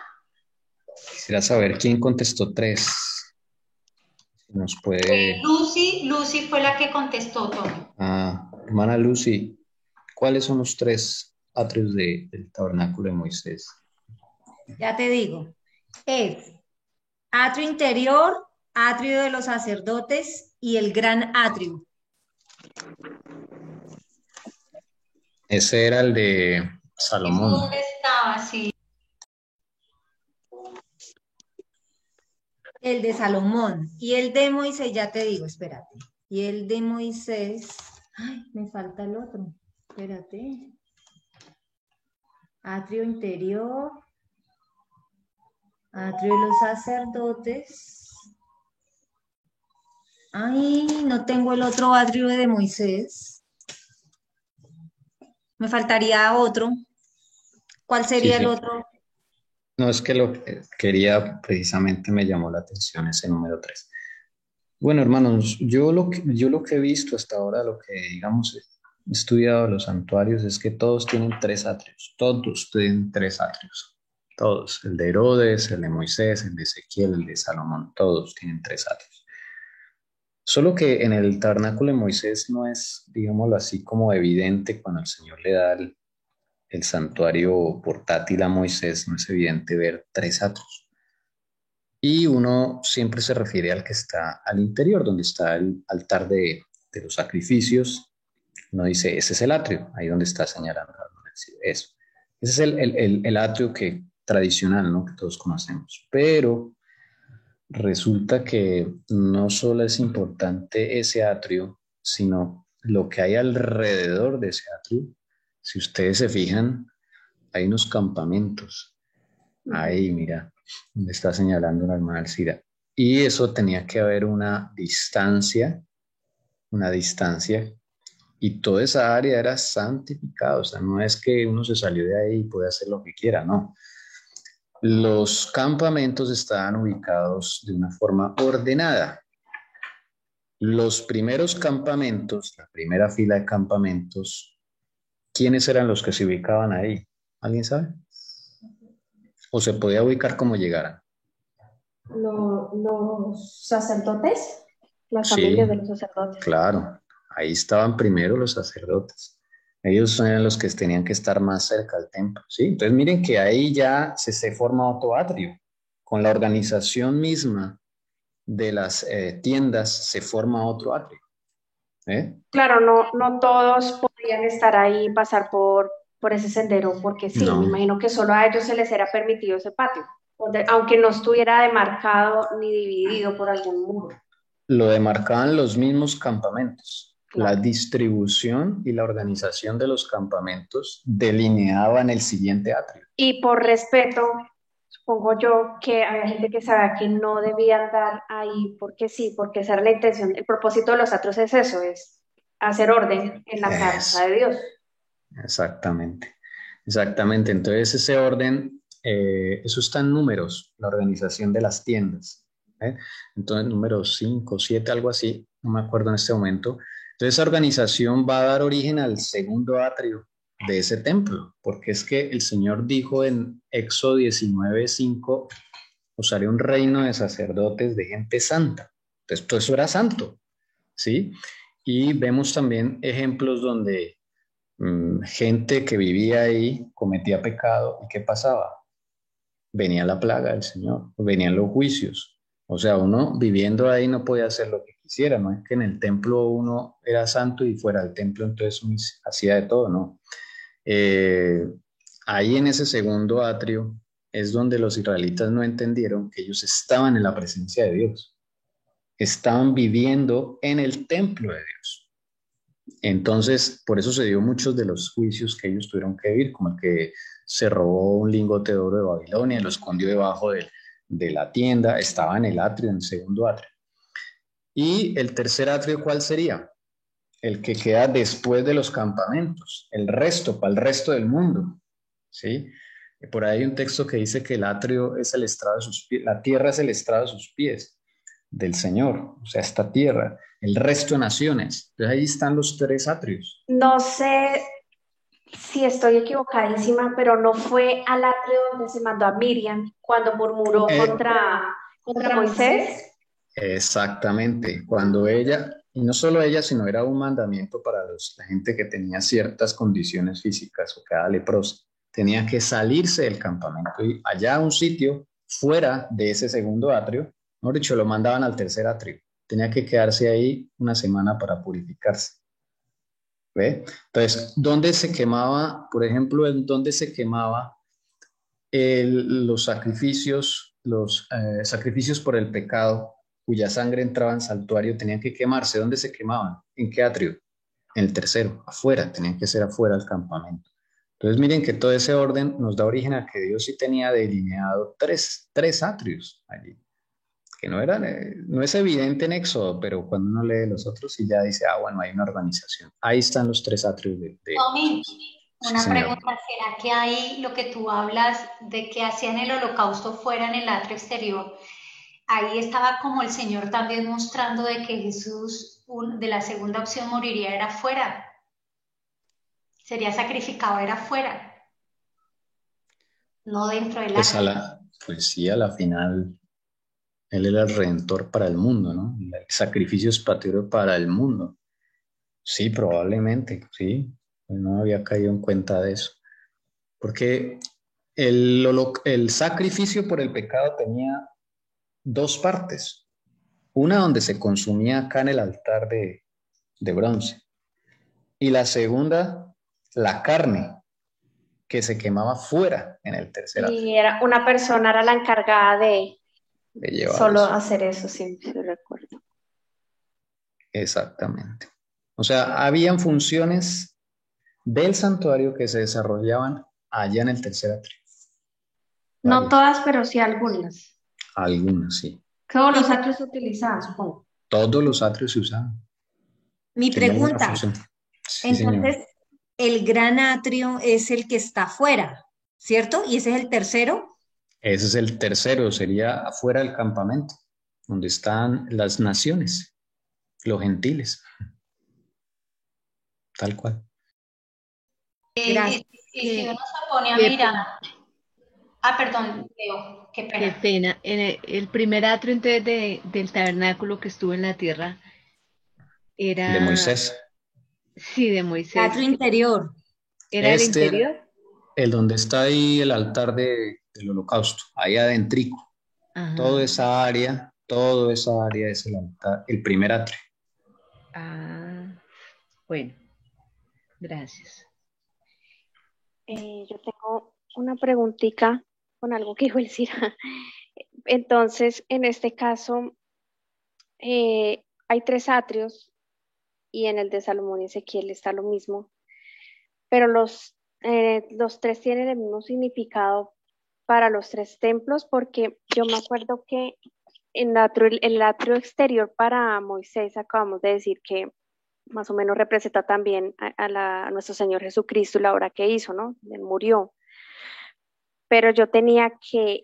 quisiera saber quién contestó 3. Si nos puede... Lucy fue la que contestó, Tommy. Hermana Lucy, ¿cuáles son los 3 atrios del tabernáculo de Moisés? Ya te digo, es atrio interior, atrio de los sacerdotes y el gran atrio. Ese era el de Salomón. ¿Dónde estaba? Sí. El de Salomón y el de Moisés, ya te digo, espérate. Y el de Moisés, ay, me falta el otro, espérate. Atrio interior, atrio de los sacerdotes. Ay, no tengo el otro atrio de Moisés. Me faltaría otro. ¿Cuál sería Sí. el otro? No, es que lo que quería, precisamente me llamó la atención ese número 3. Bueno, hermanos, yo lo que he visto hasta ahora, lo que, digamos, he estudiado los santuarios, es que todos tienen 3 atrios. Todos tienen 3 atrios. Todos. El de Herodes, el de Moisés, el de Ezequiel, el de Salomón. Todos tienen 3 atrios. Solo que en el tabernáculo de Moisés no es, digámoslo así, como evidente cuando el Señor le da el santuario portátil a Moisés, no es evidente ver 3 atrios. Y uno siempre se refiere al que está al interior, donde está el altar de los sacrificios. Uno dice, ese es el atrio, ahí donde está señalando. Eso. Ese es el atrio tradicional, ¿no? Que todos conocemos. Pero resulta que no solo es importante ese atrio, sino lo que hay alrededor de ese atrio. Si ustedes se fijan, hay unos campamentos. Ahí, mira, donde está señalando la hermana Alcira. Y eso tenía que haber una distancia, y toda esa área era santificada. O sea, no es que uno se salió de ahí y puede hacer lo que quiera, no. Los campamentos estaban ubicados de una forma ordenada. Los primeros campamentos, la primera fila de campamentos, ¿quiénes eran los que se ubicaban ahí? ¿Alguien sabe? ¿O se podía ubicar como llegaran? Los sacerdotes. Las Sí, familias de los sacerdotes. claro. Ahí estaban primero los sacerdotes. Ellos eran los que tenían que estar más cerca del templo, ¿sí? Entonces miren que ahí ya se forma otro atrio. Con la organización misma de las tiendas se forma otro atrio. Claro, no todos podían estar ahí y pasar por ese sendero, porque sí, No. me imagino que solo a ellos se les era permitido ese patio, aunque no estuviera demarcado ni dividido por algún muro. Lo demarcaban los mismos campamentos. Claro. La distribución y la organización de los campamentos delineaban el siguiente atrio. Y por respeto, supongo yo que había gente que sabía que no debía andar ahí porque sí, porque esa era la intención. El propósito de los atrios es eso, es hacer orden en la casa de Dios. Exactamente. Entonces ese orden, eso está en números, la organización de las tiendas. Entonces números 5, 7, algo así, no me acuerdo en este momento. Entonces esa organización va a dar origen al segundo atrio de ese templo, porque es que el Señor dijo en Éxodo 19:5, os haré un reino de sacerdotes de gente santa. Entonces todo eso era santo, ¿sí? Y vemos también ejemplos donde gente que vivía ahí cometía pecado, ¿y qué pasaba? Venía la plaga del Señor, venían los juicios. O sea, uno viviendo ahí no podía hacer lo que quisiera, no es que en el templo uno era santo y fuera del templo entonces uno hacía de todo, no. Ahí en ese segundo atrio es donde los israelitas no entendieron que ellos estaban en la presencia de Dios, estaban viviendo en el templo de Dios. Entonces, por eso se dio muchos de los juicios que ellos tuvieron que vivir, como el que se robó un lingote de oro de Babilonia, lo escondió debajo de la tienda, estaba en el atrio, en el segundo atrio. Y el tercer atrio, ¿cuál sería? El que queda después de los campamentos, el resto, para el resto del mundo, ¿sí? Por ahí hay un texto que dice que el atrio es el estrado de sus pies, la tierra es el estrado de sus pies. del Señor, o sea, esta tierra, el resto de naciones. Entonces ahí están los tres atrios. No sé si estoy equivocadísima, pero no fue al atrio donde se mandó a Miriam cuando murmuró contra Moisés. Exactamente, cuando ella, y no solo ella, sino era un mandamiento para la gente que tenía ciertas condiciones físicas o quedaba leprosa, tenía que salirse del campamento y allá a un sitio fuera de ese segundo atrio, mejor dicho, lo mandaban al tercer atrio, tenía que quedarse ahí una semana para purificarse. ¿Ve? Entonces, ¿dónde se quemaba, por ejemplo, dónde se quemaba los sacrificios por el pecado, cuya sangre entraba en santuario, tenían que quemarse? ¿Dónde se quemaban? ¿En qué atrio? En el tercero, afuera, tenían que ser afuera del campamento. Entonces miren que todo ese orden nos da origen a que Dios sí tenía delineado tres atrios allí, que no es evidente en Éxodo, pero cuando uno lee los otros sí ya dice, bueno, hay una organización. Ahí están los tres atrios Tommy, Sí, una señor. pregunta, ¿será que ahí lo que tú hablas de que hacían el holocausto fuera en el atrio exterior, ahí estaba como el Señor también mostrando de que Jesús de la segunda opción moriría era fuera, sería sacrificado era fuera, no dentro del Pues, atrio? pues sí, a la final, Él era el redentor para el mundo, ¿no? El sacrificio expiatorio para el mundo. Sí, probablemente, sí. Pues no había caído en cuenta de eso. Porque el sacrificio por el pecado tenía dos partes. Una donde se consumía acá en el altar de bronce. Y la segunda, la carne, que se quemaba fuera en el tercer atrio. Y era una persona era la encargada de De solo llevarlos. hacer eso, sí recuerdo. Exactamente. O sea, habían funciones del santuario que se desarrollaban allá en el tercer atrio. No Varias. todas, pero sí algunas. Algunas, sí. Todos los atrios se utilizaban, supongo. Todos los atrios se usaban. Mi Tenía alguna pregunta, función. Sí, señor. entonces, el gran atrio es el que está afuera, ¿cierto? Y ese es el tercero. Ese es el tercero, sería afuera del campamento, donde están las naciones, los gentiles. Tal cual. Gracias. Y si uno se pone a Qué mirar, pena, perdón, Leo, qué qué pena. pena. En el primer atrio entonces del tabernáculo que estuvo en la tierra De era, Moisés. sí, de El Moisés, atrio interior. era el interior. El donde está ahí el altar del holocausto, ahí adentrico. Ajá. Toda esa área es el altar, el primer atrio. Bueno, gracias. Yo tengo una preguntita con algo que dijo el Cira. Entonces, en este caso, hay tres atrios y en el de Salomón y Ezequiel está lo mismo, pero los tres tienen el mismo significado para los tres templos, porque yo me acuerdo que en el atrio exterior para Moisés acabamos de decir que más o menos representa también a nuestro Señor Jesucristo y la obra que hizo, ¿no? Él murió. Pero yo tenía que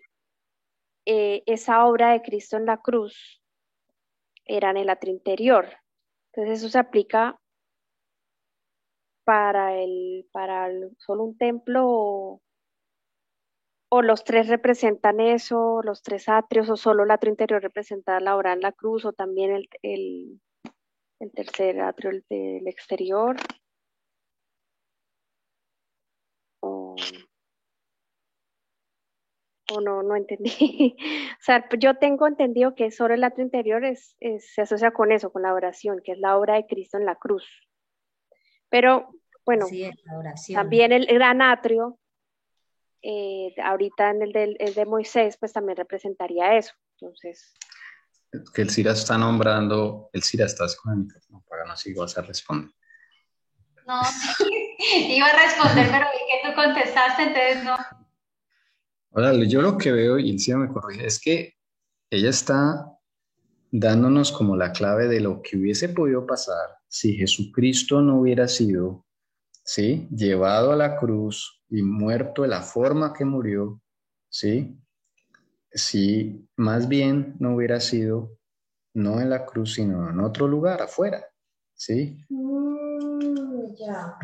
esa obra de Cristo en la cruz era en el atrio interior. Entonces eso se aplica para solo un templo o los tres representan eso, los tres atrios, o solo el atrio interior representa la obra en la cruz, o también el tercer atrio, el del exterior. O no entendí. O sea, yo tengo entendido que solo el atrio interior se asocia con eso, con la oración, que es la obra de Cristo en la cruz. Pero bueno, Sí, la oración. también el gran atrio, ahorita en el de Moisés, pues también representaría eso. Entonces, Que el Cira está nombrando, el Cira está con el micrófono apagado, así vas a responder. No, iba a responder, pero vi que tú contestaste, entonces no. Ahora, yo lo que veo, y el Cira me corrige, es que ella está dándonos como la clave de lo que hubiese podido pasar si Jesucristo no hubiera sido, ¿sí?, llevado a la cruz y muerto de la forma que murió, ¿sí? Si más bien no hubiera sido no en la cruz, sino en otro lugar, afuera, ¿sí?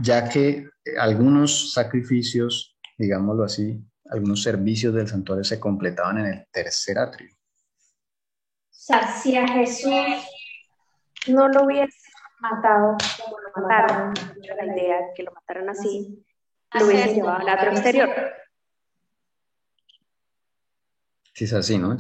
Ya que algunos sacrificios, digámoslo así, algunos servicios del santuario se completaban en el tercer atrio. Sea, si a Jesús no lo hubiese matado como lo mataron, la idea de que lo mataran así, lo hubiesen llevado al atrio exterior. Sí, es así, ¿no?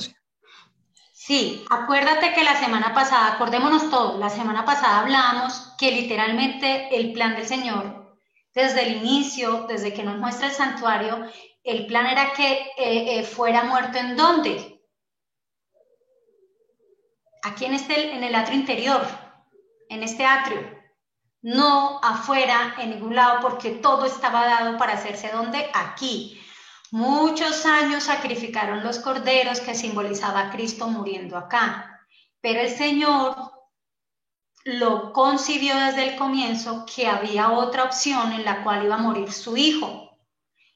Sí, acuérdate que la semana pasada, acordémonos todos, la semana pasada hablamos que literalmente el plan del Señor, desde el inicio, desde que nos muestra el santuario, el plan era que fuera muerto ¿en dónde? Aquí en el atrio interior, en este atrio, no afuera en ningún lado, porque todo estaba dado para hacerse ¿dónde? Aquí. Muchos años sacrificaron los corderos que simbolizaba a Cristo muriendo acá, pero el Señor lo concibió desde el comienzo que había otra opción en la cual iba a morir su hijo.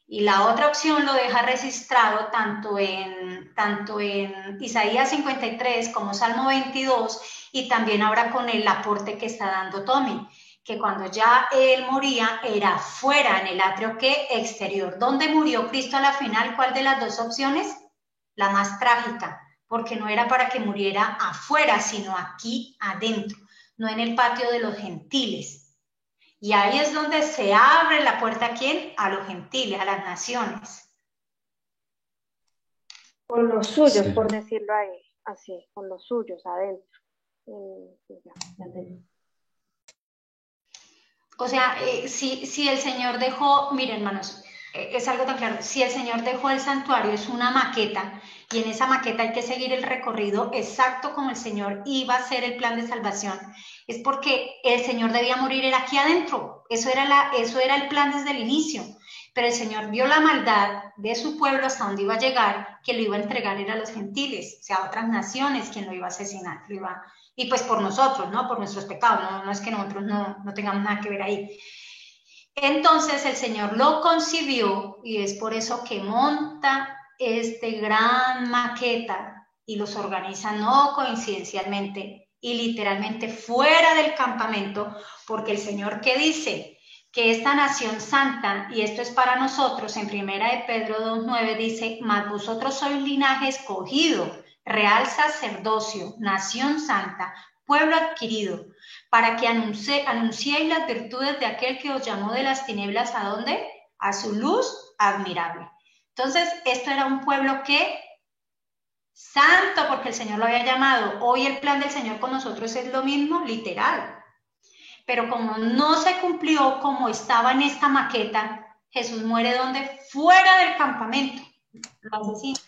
Y la otra opción lo deja registrado tanto en Isaías 53 como Salmo 22 y también ahora con el aporte que está dando Tommy, que cuando ya él moría era fuera en el atrio que exterior. ¿Dónde murió Cristo a la final? ¿Cuál de las dos opciones? La más trágica, porque no era para que muriera afuera, sino aquí adentro, no en el patio de los gentiles. Y ahí es donde se abre la puerta ¿a quién? A los gentiles, a las naciones. Con los suyos, Sí. por decirlo ahí, así, con los suyos adentro. O sea, si el Señor dejó, miren hermanos, es algo tan claro, si el Señor dejó el santuario, es una maqueta, y en esa maqueta hay que seguir el recorrido exacto como el Señor iba a hacer el plan de salvación, es porque el Señor debía morir era aquí adentro, eso era el plan desde el inicio, pero el Señor vio la maldad de su pueblo hasta donde iba a llegar, que lo iba a entregar era a los gentiles, o sea, a otras naciones quien lo iba a asesinar, y pues por nosotros, ¿no? Por nuestros pecados, no es que nosotros no tengamos nada que ver ahí. Entonces el Señor lo concibió y es por eso que monta este gran maqueta y los organiza no coincidencialmente y literalmente fuera del campamento, porque el Señor que dice que esta nación santa, y esto es para nosotros, en primera de Pedro 2:9 dice, mas vosotros sois linaje escogido, real sacerdocio, nación santa, pueblo adquirido, para que anunciéis las virtudes de aquel que os llamó de las tinieblas, ¿a dónde? A su luz admirable. Entonces, esto era un pueblo que santo, porque el Señor lo había llamado. Hoy el plan del Señor con nosotros es lo mismo, literal. Pero como no se cumplió como estaba en esta maqueta, Jesús muere ¿dónde? Fuera del campamento. Lo asesina.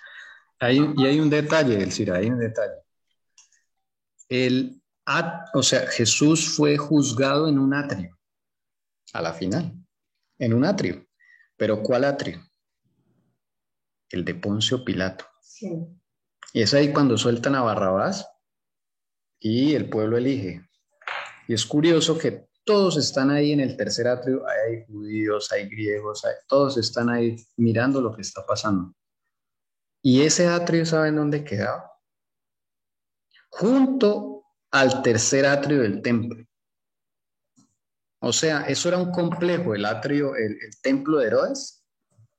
Y hay un detalle, Elcira, hay un detalle. O sea, Jesús fue juzgado en un atrio, a la final, en un atrio. ¿Pero cuál atrio? El de Poncio Pilato. Sí. Y es ahí cuando sueltan a Barrabás y el pueblo elige. Y es curioso que todos están ahí en el tercer atrio, hay judíos, hay griegos, todos están ahí mirando lo que está pasando. Y ese atrio, ¿saben dónde quedaba? Junto al tercer atrio del templo. O sea, eso era un complejo, el atrio, el templo de Herodes,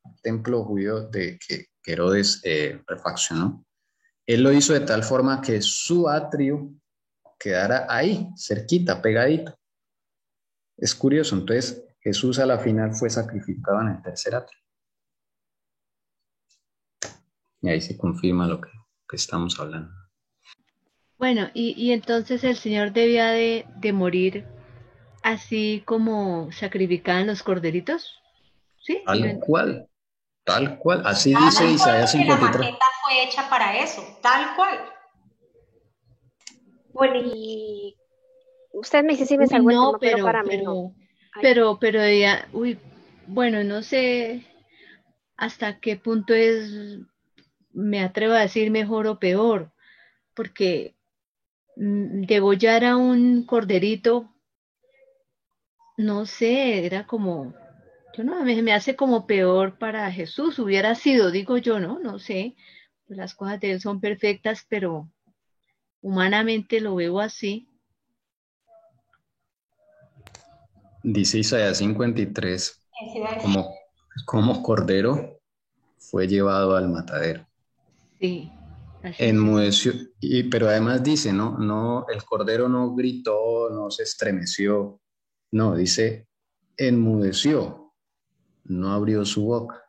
el templo judío que Herodes refaccionó. Él lo hizo de tal forma que su atrio quedara ahí, cerquita, pegadito. Es curioso, entonces Jesús a la final fue sacrificado en el tercer atrio. Y ahí se confirma lo que estamos hablando. Bueno, y entonces el Señor debía de morir así como sacrificaban los corderitos, ¿sí? Tal cual, así dice Isaías Porque la 53. maqueta fue hecha para eso, tal cual. Bueno, y usted me dice si me salgo del tema, pero para mí no. Pero ella, bueno, no sé hasta qué punto me atrevo a decir mejor o peor, porque degollar a un corderito, no sé, era como, yo no, me hace como peor para Jesús, hubiera sido, digo yo, no sé, las cosas de él son perfectas, pero humanamente lo veo así. Dice Isaías 53, Sí, como cordero fue llevado al matadero. Sí, así es. Enmudeció, pero además dice, no, el cordero no gritó, no se estremeció, no, dice, enmudeció, no abrió su boca.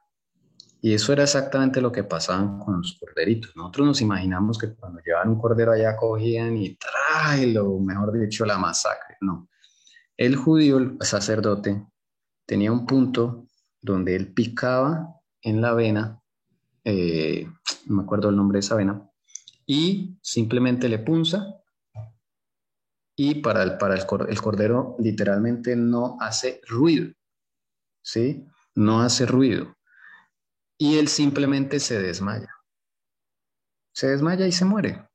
Y eso era exactamente lo que pasaba con los corderitos. Nosotros nos imaginamos que cuando llevaban un cordero allá cogían y tráelo, mejor dicho, la masacre. No, el judío, el sacerdote, tenía un punto donde él picaba en la vena, no me acuerdo el nombre de esa vena, y simplemente le punza y el cordero literalmente no hace ruido, ¿sí? No hace ruido. Y él simplemente se desmaya y se muere.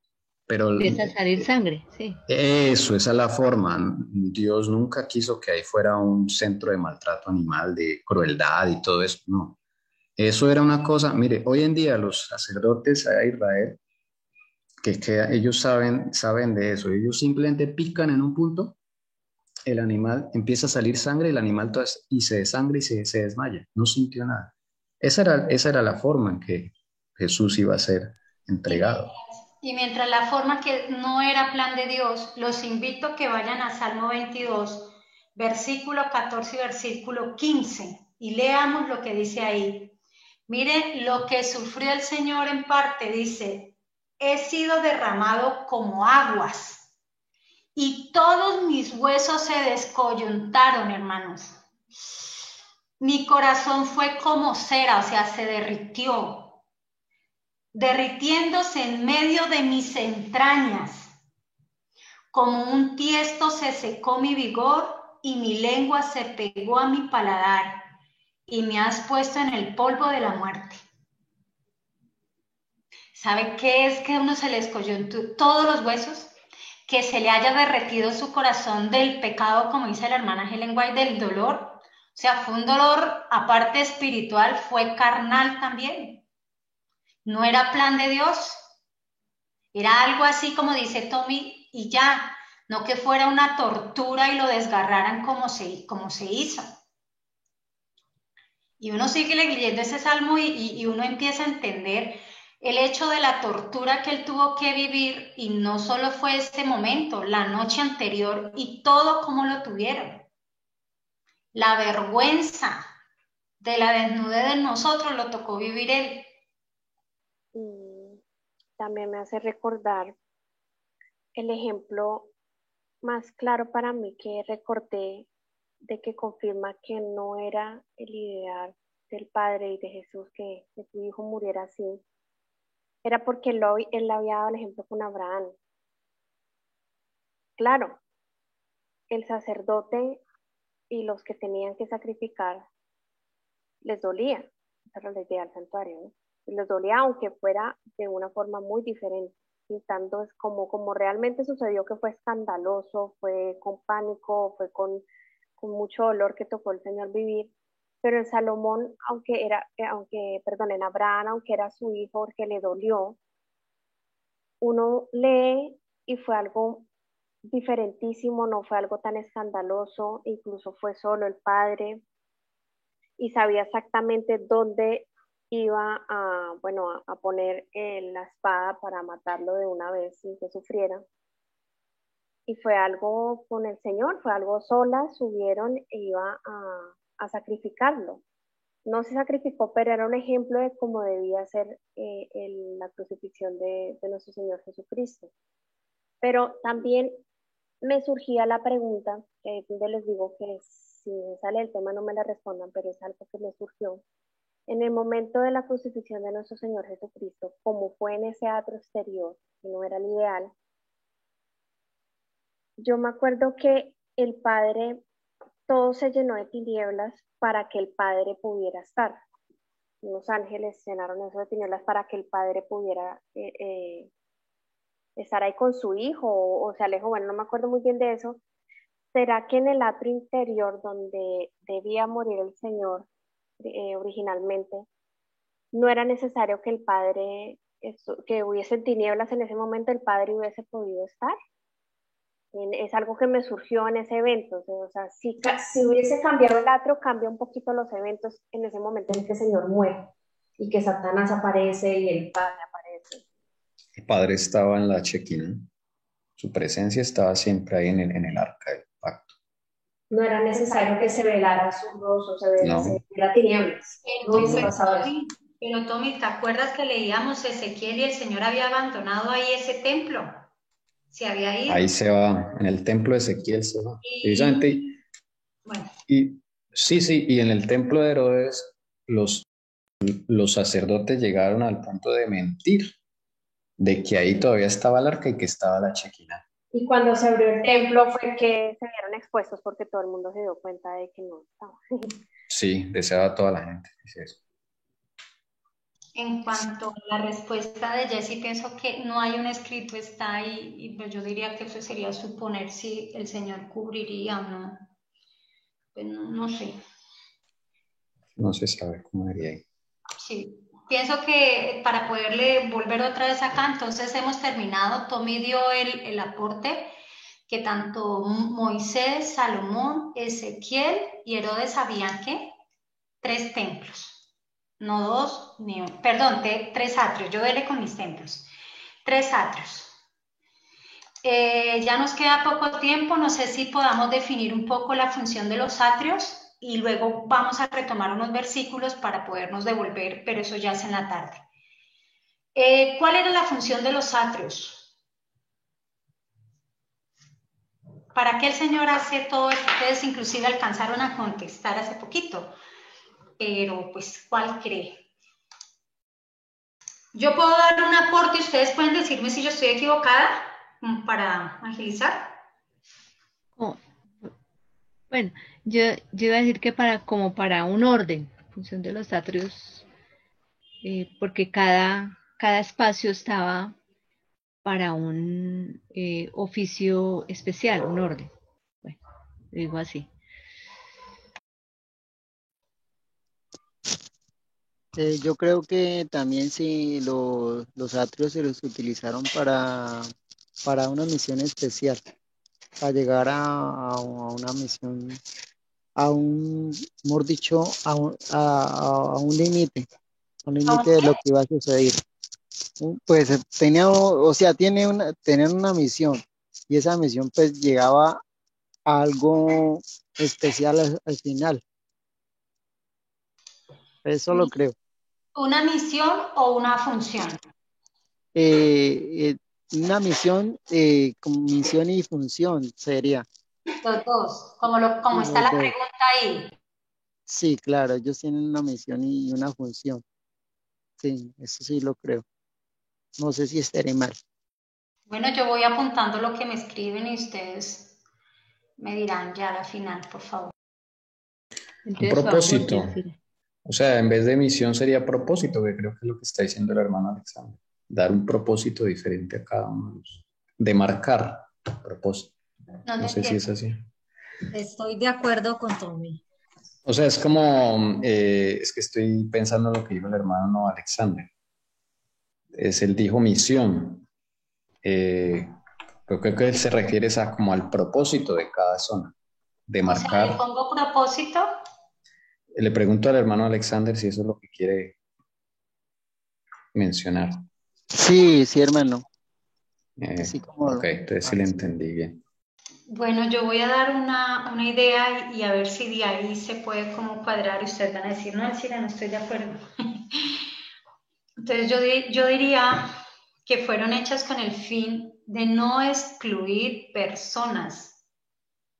Pero Empieza a salir sangre, sí. eso, esa es la forma. Dios nunca quiso que ahí fuera un centro de maltrato animal, de crueldad y todo eso, no. Eso era una cosa, mire, hoy en día los sacerdotes de Israel, que ellos saben de eso, ellos simplemente pican en un punto, el animal empieza a salir sangre, el animal y se desangra y se desmaya, no sintió nada. Esa era la forma en que Jesús iba a ser entregado. Y mientras la forma que no era plan de Dios, los invito a que vayan a Salmo 22, versículo 14 y versículo 15, y leamos lo que dice ahí. Miren lo que sufrió el Señor en parte, dice, he sido derramado como aguas y todos mis huesos se descoyuntaron, hermanos. Mi corazón fue como cera, o sea, se derritió, derritiéndose en medio de mis entrañas. Como un tiesto se secó mi vigor y mi lengua se pegó a mi paladar y me has puesto en el polvo de la muerte. ¿Sabe qué es que a uno se le descoyuntó todos los huesos? Que se le haya derretido su corazón del pecado, como dice la hermana Helen White, del dolor. O sea, fue un dolor, aparte espiritual, fue carnal también. No era plan de Dios. Era algo así como dice Tommy, y ya, no que fuera una tortura y lo desgarraran como se hizo. Y uno sigue leyendo ese salmo y uno empieza a entender el hecho de la tortura que él tuvo que vivir, y no solo fue este momento, la noche anterior y todo como lo tuvieron. La vergüenza de la desnudez de nosotros lo tocó vivir él. También me hace recordar el ejemplo más claro para mí que recordé de que confirma que no era el ideal del Padre y de Jesús que su hijo muriera así. Era porque él había dado el ejemplo con Abraham. Claro, el sacerdote y los que tenían que sacrificar les dolía, esa era la idea del santuario, ¿no? Les dolía aunque fuera de una forma muy diferente, pintando es como realmente sucedió, que fue escandaloso, fue con pánico, fue con mucho dolor que tocó el Señor vivir. Pero en Salomón, en Abraham, aunque era su hijo, porque le dolió, uno lee y fue algo diferentísimo, no fue algo tan escandaloso, incluso fue solo el padre y sabía exactamente dónde iba a poner la espada para matarlo de una vez sin que sufriera. Y fue algo con el Señor, fue algo sola, subieron e iba a sacrificarlo. No se sacrificó, pero era un ejemplo de cómo debía ser la crucifixión de nuestro Señor Jesucristo. Pero también me surgía la pregunta, donde les digo que si me sale el tema no me la respondan, pero es algo que me surgió. En el momento de la crucifixión de nuestro Señor Jesucristo, como fue en ese atrio exterior, que no era el ideal, yo me acuerdo que el Padre, todo se llenó de tinieblas para que el Padre pudiera estar. Los ángeles llenaron eso de tinieblas para que el Padre pudiera estar ahí con su hijo, o se alejó, bueno, no me acuerdo muy bien de eso. ¿Será que en el atrio interior donde debía morir el Señor originalmente, no era necesario que el Padre que hubiesen tinieblas en ese momento, el Padre hubiese podido estar. Es algo que me surgió en ese evento. O sea, si hubiese cambiado el atrio, cambia un poquito los eventos en ese momento en el que el Señor muere y que Satanás aparece y el Padre aparece. El Padre estaba en la Shekinah. Su presencia estaba siempre ahí en el arca del pacto. No era necesario que se velara su rostro, se velara tinieblas. No hubiese pasado eso. Pero Tommy, ¿te acuerdas que leíamos Ezequiel y el Señor había abandonado ahí ese templo? Se había ido. Ahí se va, en el templo de Ezequiel se va. Precisamente. Bueno. Y sí, y en el templo de Herodes los sacerdotes llegaron al punto de mentir, de que ahí todavía estaba el arca y que estaba la Shekinah. Y cuando se abrió el templo fue que se vieron expuestos porque todo el mundo se dio cuenta de que no estaba. Sí, deseaba toda la gente. Dice eso. En cuanto a la respuesta de Jessie, pienso que no hay un escrito, está ahí, y pues yo diría que eso sería suponer si el Señor cubriría o no. Pues no sé. No se sabe cómo diría ahí. Sí, pienso que para poderle volver otra vez acá, entonces hemos terminado. Tommy dio el aporte que tanto Moisés, Salomón, Ezequiel y Herodes sabían que 3 templos. No 2, ni 1, perdón, 3 atrios, yo veré con mis templos, 3 atrios. Ya nos queda poco tiempo, no sé si podamos definir un poco la función de los atrios y luego vamos a retomar unos versículos para podernos devolver, pero eso ya es en la tarde. ¿Cuál era la función de los atrios? ¿Para qué el Señor hace todo esto? Ustedes inclusive alcanzaron a contestar hace poquito, pero pues, ¿cuál cree? Yo puedo dar un aporte y ustedes pueden decirme si yo estoy equivocada para agilizar. Bueno, yo iba a decir que como para un orden, en función de los atrios, porque cada espacio estaba para un oficio especial, un orden. Bueno, digo así. Yo creo que también sí los atrios se los utilizaron para una misión especial, para llegar a una misión, mejor dicho, a un límite de lo que iba a suceder. Pues tenían una misión, y esa misión pues llegaba a algo especial al final. Eso lo creo. ¿Una misión o una función? Una misión, como misión y función sería. Los dos, como está la pregunta ahí. Sí, claro, ellos tienen una misión y una función. Sí, eso sí lo creo. No sé si estaré mal. Bueno, yo voy apuntando lo que me escriben y ustedes me dirán ya a la final, por favor. Un propósito. O sea, en vez de misión sería propósito, que creo que es lo que está diciendo el hermano Alexander. Dar un propósito diferente a cada uno de los. De marcar propósito. No sé si es así. Estoy de acuerdo con Tommy. O sea, es como, es que estoy pensando en lo que dijo el hermano Alexander. Él dijo misión. Pero creo que él se refiere como al propósito de cada zona. De marcar. O sea, ¿le pongo propósito? Le pregunto al hermano Alexander si eso es lo que quiere mencionar. Sí, hermano. Ok, entonces sí le entendí bien. Bueno, yo voy a dar una idea y a ver si de ahí se puede como cuadrar. Ustedes van a decir, no, Alcira, no estoy de acuerdo. Entonces yo diría que fueron hechas con el fin de no excluir personas,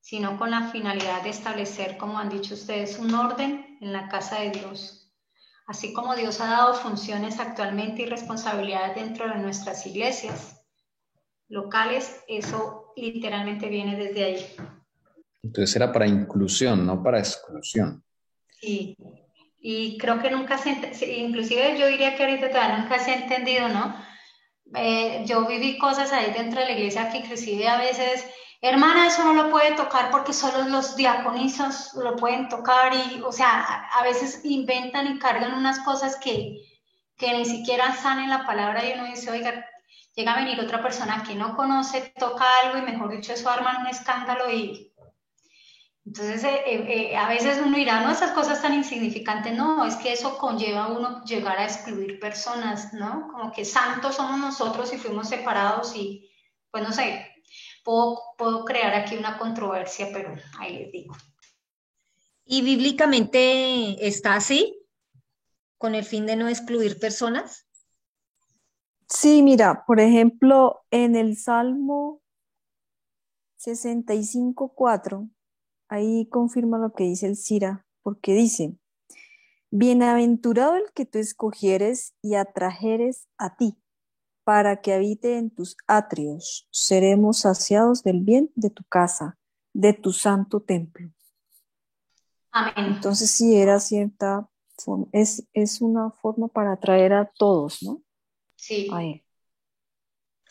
sino con la finalidad de establecer, como han dicho ustedes, un orden en la casa de Dios. Así como Dios ha dado funciones actualmente y responsabilidades dentro de nuestras iglesias locales, eso literalmente viene desde ahí. Entonces era para inclusión, no para exclusión. Sí, y creo que nunca inclusive yo diría que ahorita todavía nunca se ha entendido, ¿no? Yo viví cosas ahí dentro de la iglesia que inclusive a veces, hermana, eso no lo puede tocar porque solo los diaconizos lo pueden tocar y, o sea, a veces inventan y cargan unas cosas que que ni siquiera están en la palabra y uno dice, oiga, llega a venir otra persona que no conoce, toca algo y mejor dicho eso arman un escándalo y entonces a veces uno dirá, no, esas cosas tan insignificantes, no, es que eso conlleva a uno llegar a excluir personas, ¿no? Como que santos somos nosotros y fuimos separados y pues no sé, puedo crear aquí una controversia, pero ahí les digo. ¿Y bíblicamente está así, con el fin de no excluir personas? Sí, mira, por ejemplo, en el Salmo 65:4, ahí confirma lo que dice el Sira, porque dice, bienaventurado el que tú escogieres y atrajeres a ti, para que habite en tus atrios, seremos saciados del bien de tu casa, de tu santo templo. Amén. Entonces sí era cierta forma, es una forma para atraer a todos, ¿no? Sí. A él.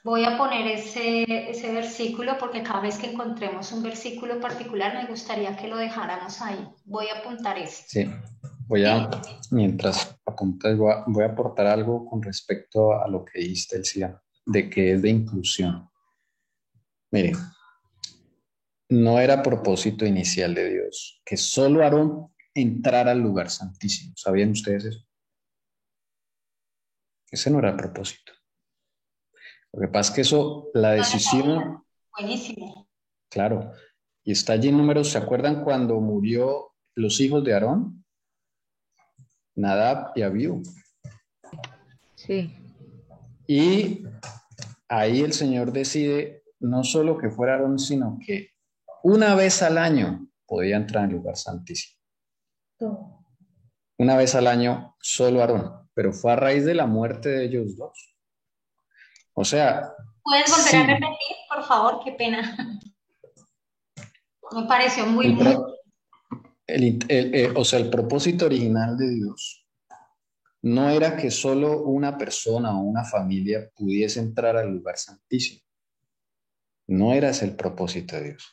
Voy a poner ese versículo porque cada vez que encontremos un versículo particular me gustaría que lo dejáramos ahí. Voy a apuntar ese. Sí, mientras apuntas, voy a aportar algo con respecto a lo que dijiste, Elcia, de que es de inclusión. Mire, no era propósito inicial de Dios que solo Aarón entrara al lugar santísimo. ¿Sabían ustedes eso? Ese no era el propósito. Lo que pasa es que eso, la decisión... Buenísimo. Claro, y está allí en Números. ¿Se acuerdan cuando murió los hijos de Aarón? Nadab y Abiú. Sí. Y ahí el Señor decide no solo que fuera Aarón, sino que una vez al año podía entrar en el lugar santísimo. Una vez al año solo Aarón, pero fue a raíz de la muerte de ellos dos. O sea... ¿Puedes volver sí, a repetir, por favor? Qué pena. Me pareció muy... el propósito original de Dios no era que solo una persona o una familia pudiese entrar al lugar santísimo. No era ese el propósito de Dios.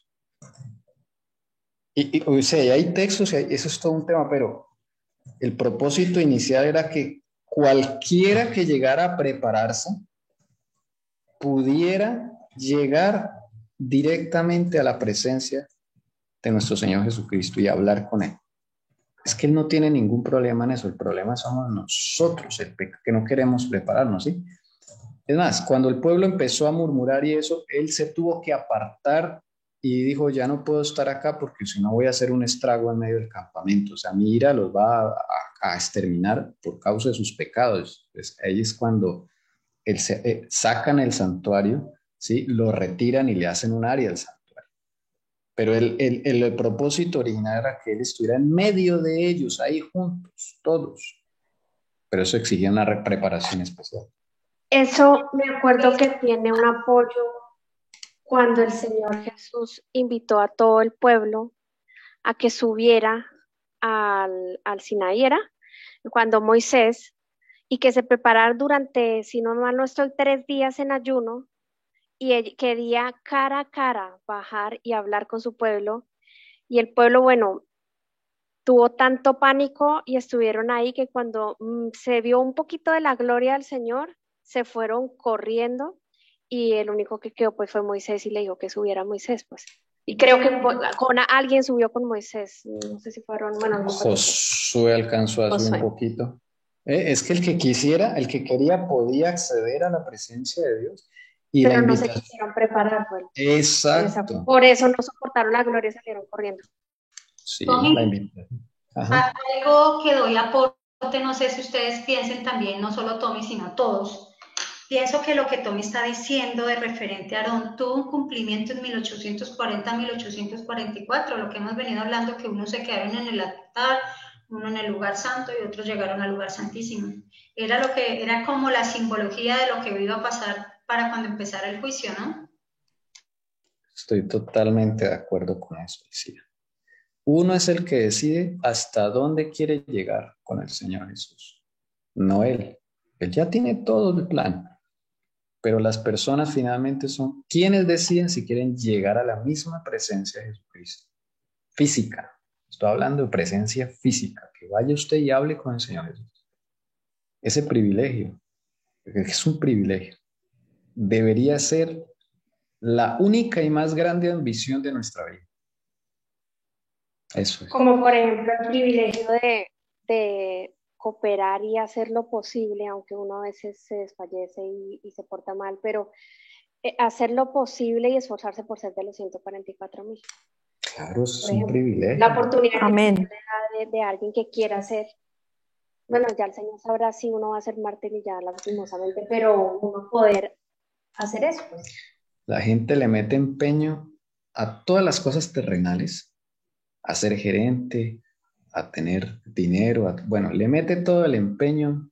O sea, hay textos, eso es todo un tema, pero el propósito inicial era que cualquiera que llegara a prepararse pudiera llegar directamente a la presencia de nuestro Señor Jesucristo y hablar con Él. Es que Él no tiene ningún problema en eso, el problema somos nosotros, que no queremos prepararnos, ¿sí? Es más, cuando el pueblo empezó a murmurar y eso, Él se tuvo que apartar y dijo, ya no puedo estar acá porque si no voy a hacer un estrago en medio del campamento, o sea, mi ira los va a exterminar por causa de sus pecados. Pues ahí es cuando sacan el santuario, ¿sí? Lo retiran y le hacen un área al santuario. Pero el propósito original era que Él estuviera en medio de ellos, ahí juntos, todos. Pero eso exigía una preparación especial. Eso me acuerdo que tiene un apoyo cuando el Señor Jesús invitó a todo el pueblo a que subiera al Sinaí, cuando Moisés, y que se prepararan durante, si no mal no estoy, 3 días en ayuno, y él quería cara a cara bajar y hablar con su pueblo, y el pueblo, bueno, tuvo tanto pánico y estuvieron ahí que cuando se vio un poquito de la gloria del Señor, se fueron corriendo y el único que quedó pues fue Moisés y le dijo que subiera Moisés, pues. Y creo que alguien subió con Moisés, no sé si fueron, bueno, Josué alcanzó a subir un poquito. Es que el que quisiera, el que quería podía acceder a la presencia de Dios. Y pero no se quisieron preparar, pues. Exacto. Por eso no soportaron la gloria y salieron corriendo. Sí, la invitación. Algo que doy aporte, no sé si ustedes piensen también, no solo Tommy, sino todos. Pienso que lo que Tommy está diciendo de referente a Aarón tuvo un cumplimiento en 1840-1844, lo que hemos venido hablando, que unos se quedaron en el altar, uno en el lugar santo y otros llegaron al lugar santísimo. Era como la simbología de lo que iba a pasar para cuando empezara el juicio, ¿no? Estoy totalmente de acuerdo con eso, Lucía. Uno es el que decide hasta dónde quiere llegar con el Señor Jesús, no él. Él ya tiene todo el plan, pero las personas finalmente son quienes deciden si quieren llegar a la misma presencia de Jesucristo. Física, estoy hablando de presencia física, que vaya usted y hable con el Señor Jesús. ese privilegio, porque es un privilegio, debería ser la única y más grande ambición de nuestra vida. Eso es. Como por ejemplo el privilegio de cooperar y hacer lo posible, aunque uno a veces se desfallece y se porta mal, pero hacer lo posible y esforzarse por ser de los 144.000. Claro, eso es Por un ejemplo, privilegio. la oportunidad que Amén. Dios le da de alguien que quiera hacer. Bueno, ya el Señor sabrá si uno va a ser mártir y ya lastimosamente, pero uno poder hacer eso, pues. La gente le mete empeño a todas las cosas terrenales, a ser gerente, a tener dinero, bueno, le mete todo el empeño,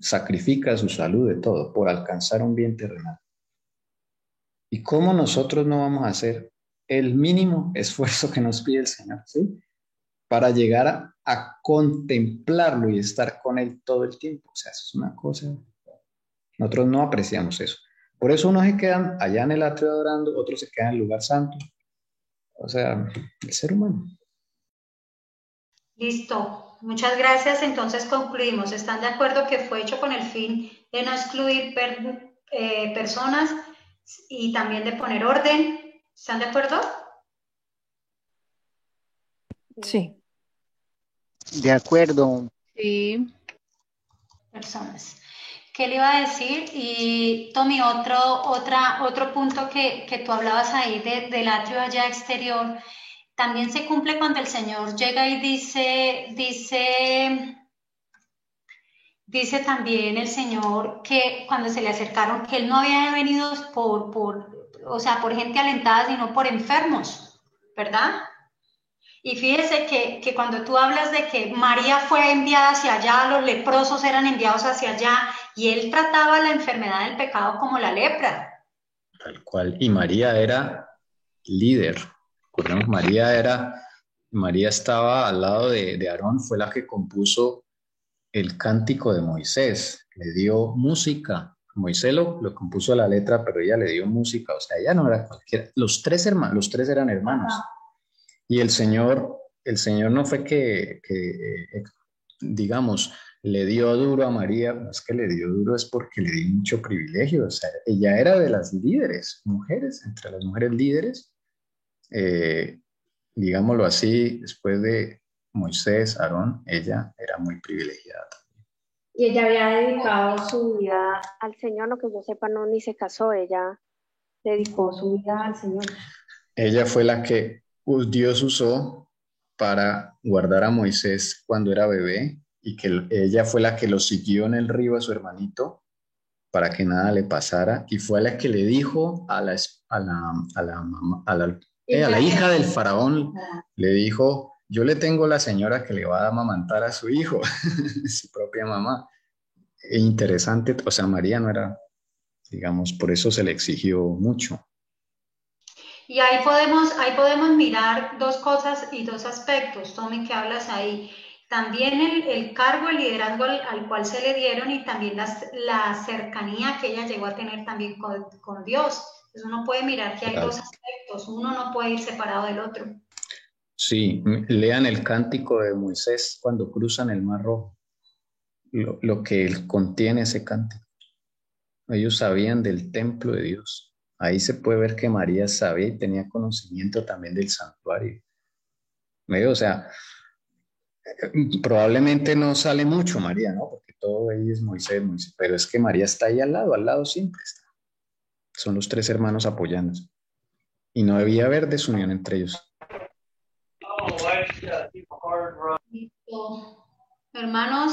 sacrifica su salud de todo por alcanzar un bien terrenal. ¿Y cómo nosotros no vamos a hacer el mínimo esfuerzo que nos pide el Señor, ¿sí? Para llegar a contemplarlo y estar con Él todo el tiempo? O sea, eso es una cosa, nosotros no apreciamos eso. Por eso unos se quedan allá en el atrio adorando, otros se quedan en el lugar santo. O sea, el ser humano. Listo, muchas gracias. Entonces concluimos. ¿Están de acuerdo que fue hecho con el fin de no excluir personas y también de poner orden? ¿Están de acuerdo? Sí. De acuerdo. Sí. Personas. ¿Qué le iba a decir? Y Tommy, otro punto que tú hablabas ahí del atrio allá exterior, también se cumple cuando el Señor llega y dice también el Señor que cuando se le acercaron, que Él no había venido por gente alentada, sino por enfermos, ¿verdad? Y fíjese que cuando tú hablas de que María fue enviada hacia allá, los leprosos eran enviados hacia allá, y Él trataba la enfermedad del pecado como la lepra. Tal cual. Y María era líder. Recordemos, María estaba al lado de Aarón, fue la que compuso el cántico de Moisés, le dio música. Moisés lo compuso la letra, pero ella le dio música, o sea, ella no era cualquiera. Los tres eran hermanos. Y el Señor no fue que digamos, le dio duro a María, no es que le dio duro, es porque le dio mucho privilegio. O sea, ella era de las líderes, mujeres, entre las mujeres líderes, digámoslo así, después de Moisés, Aarón, ella era muy privilegiada. Y ella había dedicado su vida al Señor, lo que yo sepa, no ni se casó, ella dedicó su vida al Señor. Ella fue la que Dios usó para guardar a Moisés cuando era bebé, y que ella fue la que lo siguió en el río a su hermanito para que nada le pasara, y fue la que le dijo a la hija del faraón, le dijo: yo le tengo la señora que le va a amamantar a su hijo, su propia mamá. E interesante, o sea, María no era, digamos, por eso se le exigió mucho. Y ahí podemos mirar dos cosas y dos aspectos, Tommy, que hablas ahí. También el cargo, el liderazgo al cual se le dieron, y también la cercanía que ella llegó a tener también con Dios. Entonces uno puede mirar que hay dos aspectos, uno no puede ir separado del otro. Sí, lean el cántico de Moisés cuando cruzan el Mar Rojo, lo que contiene ese cántico. Ellos sabían del templo de Dios. Ahí se puede ver que María sabía y tenía conocimiento también del santuario. O sea, probablemente no sale mucho María, ¿no? Porque todo ahí es Moisés, pero es que María está ahí al lado siempre está. Son los tres hermanos apoyándose. Y no debía haber desunión entre ellos. Hermanos,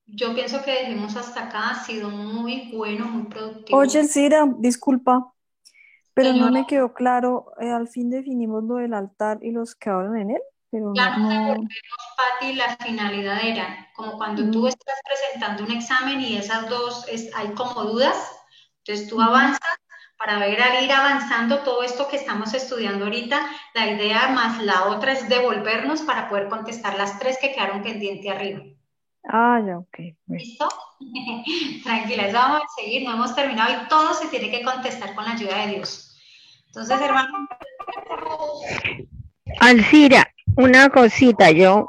yo pienso que dejemos hasta acá, ha sido muy bueno, muy productivo. Oye, Elcira, disculpa, pero Señora, no me quedó claro, al fin definimos lo del altar y los que hablan en él, pero ya nos no. devolvemos, Pati, la finalidad era como cuando tú estás presentando un examen y esas dos hay como dudas, entonces tú avanzas para ver, al ir avanzando todo esto que estamos estudiando ahorita, la idea más la otra es devolvernos para poder contestar las tres que quedaron pendientes arriba. Ah, ya, ok. Bueno. ¿Listo? Tranquila, eso vamos a seguir, no hemos terminado y todo se tiene que contestar con la ayuda de Dios. Entonces, hermano. Alcira, una cosita, yo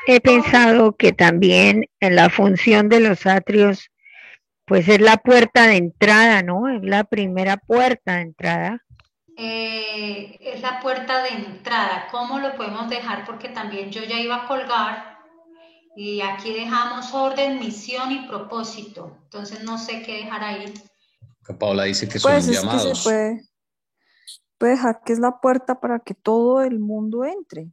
he pensado que también en la función de los atrios, pues es la puerta de entrada, ¿no? Es la primera puerta de entrada. Es la puerta de entrada. ¿Cómo lo podemos dejar? Porque también yo ya iba a colgar y aquí dejamos orden, misión y propósito. Entonces no sé qué dejar ahí. Paula dice que son Pues es que llamados. puede dejar que es la puerta para que todo el mundo entre,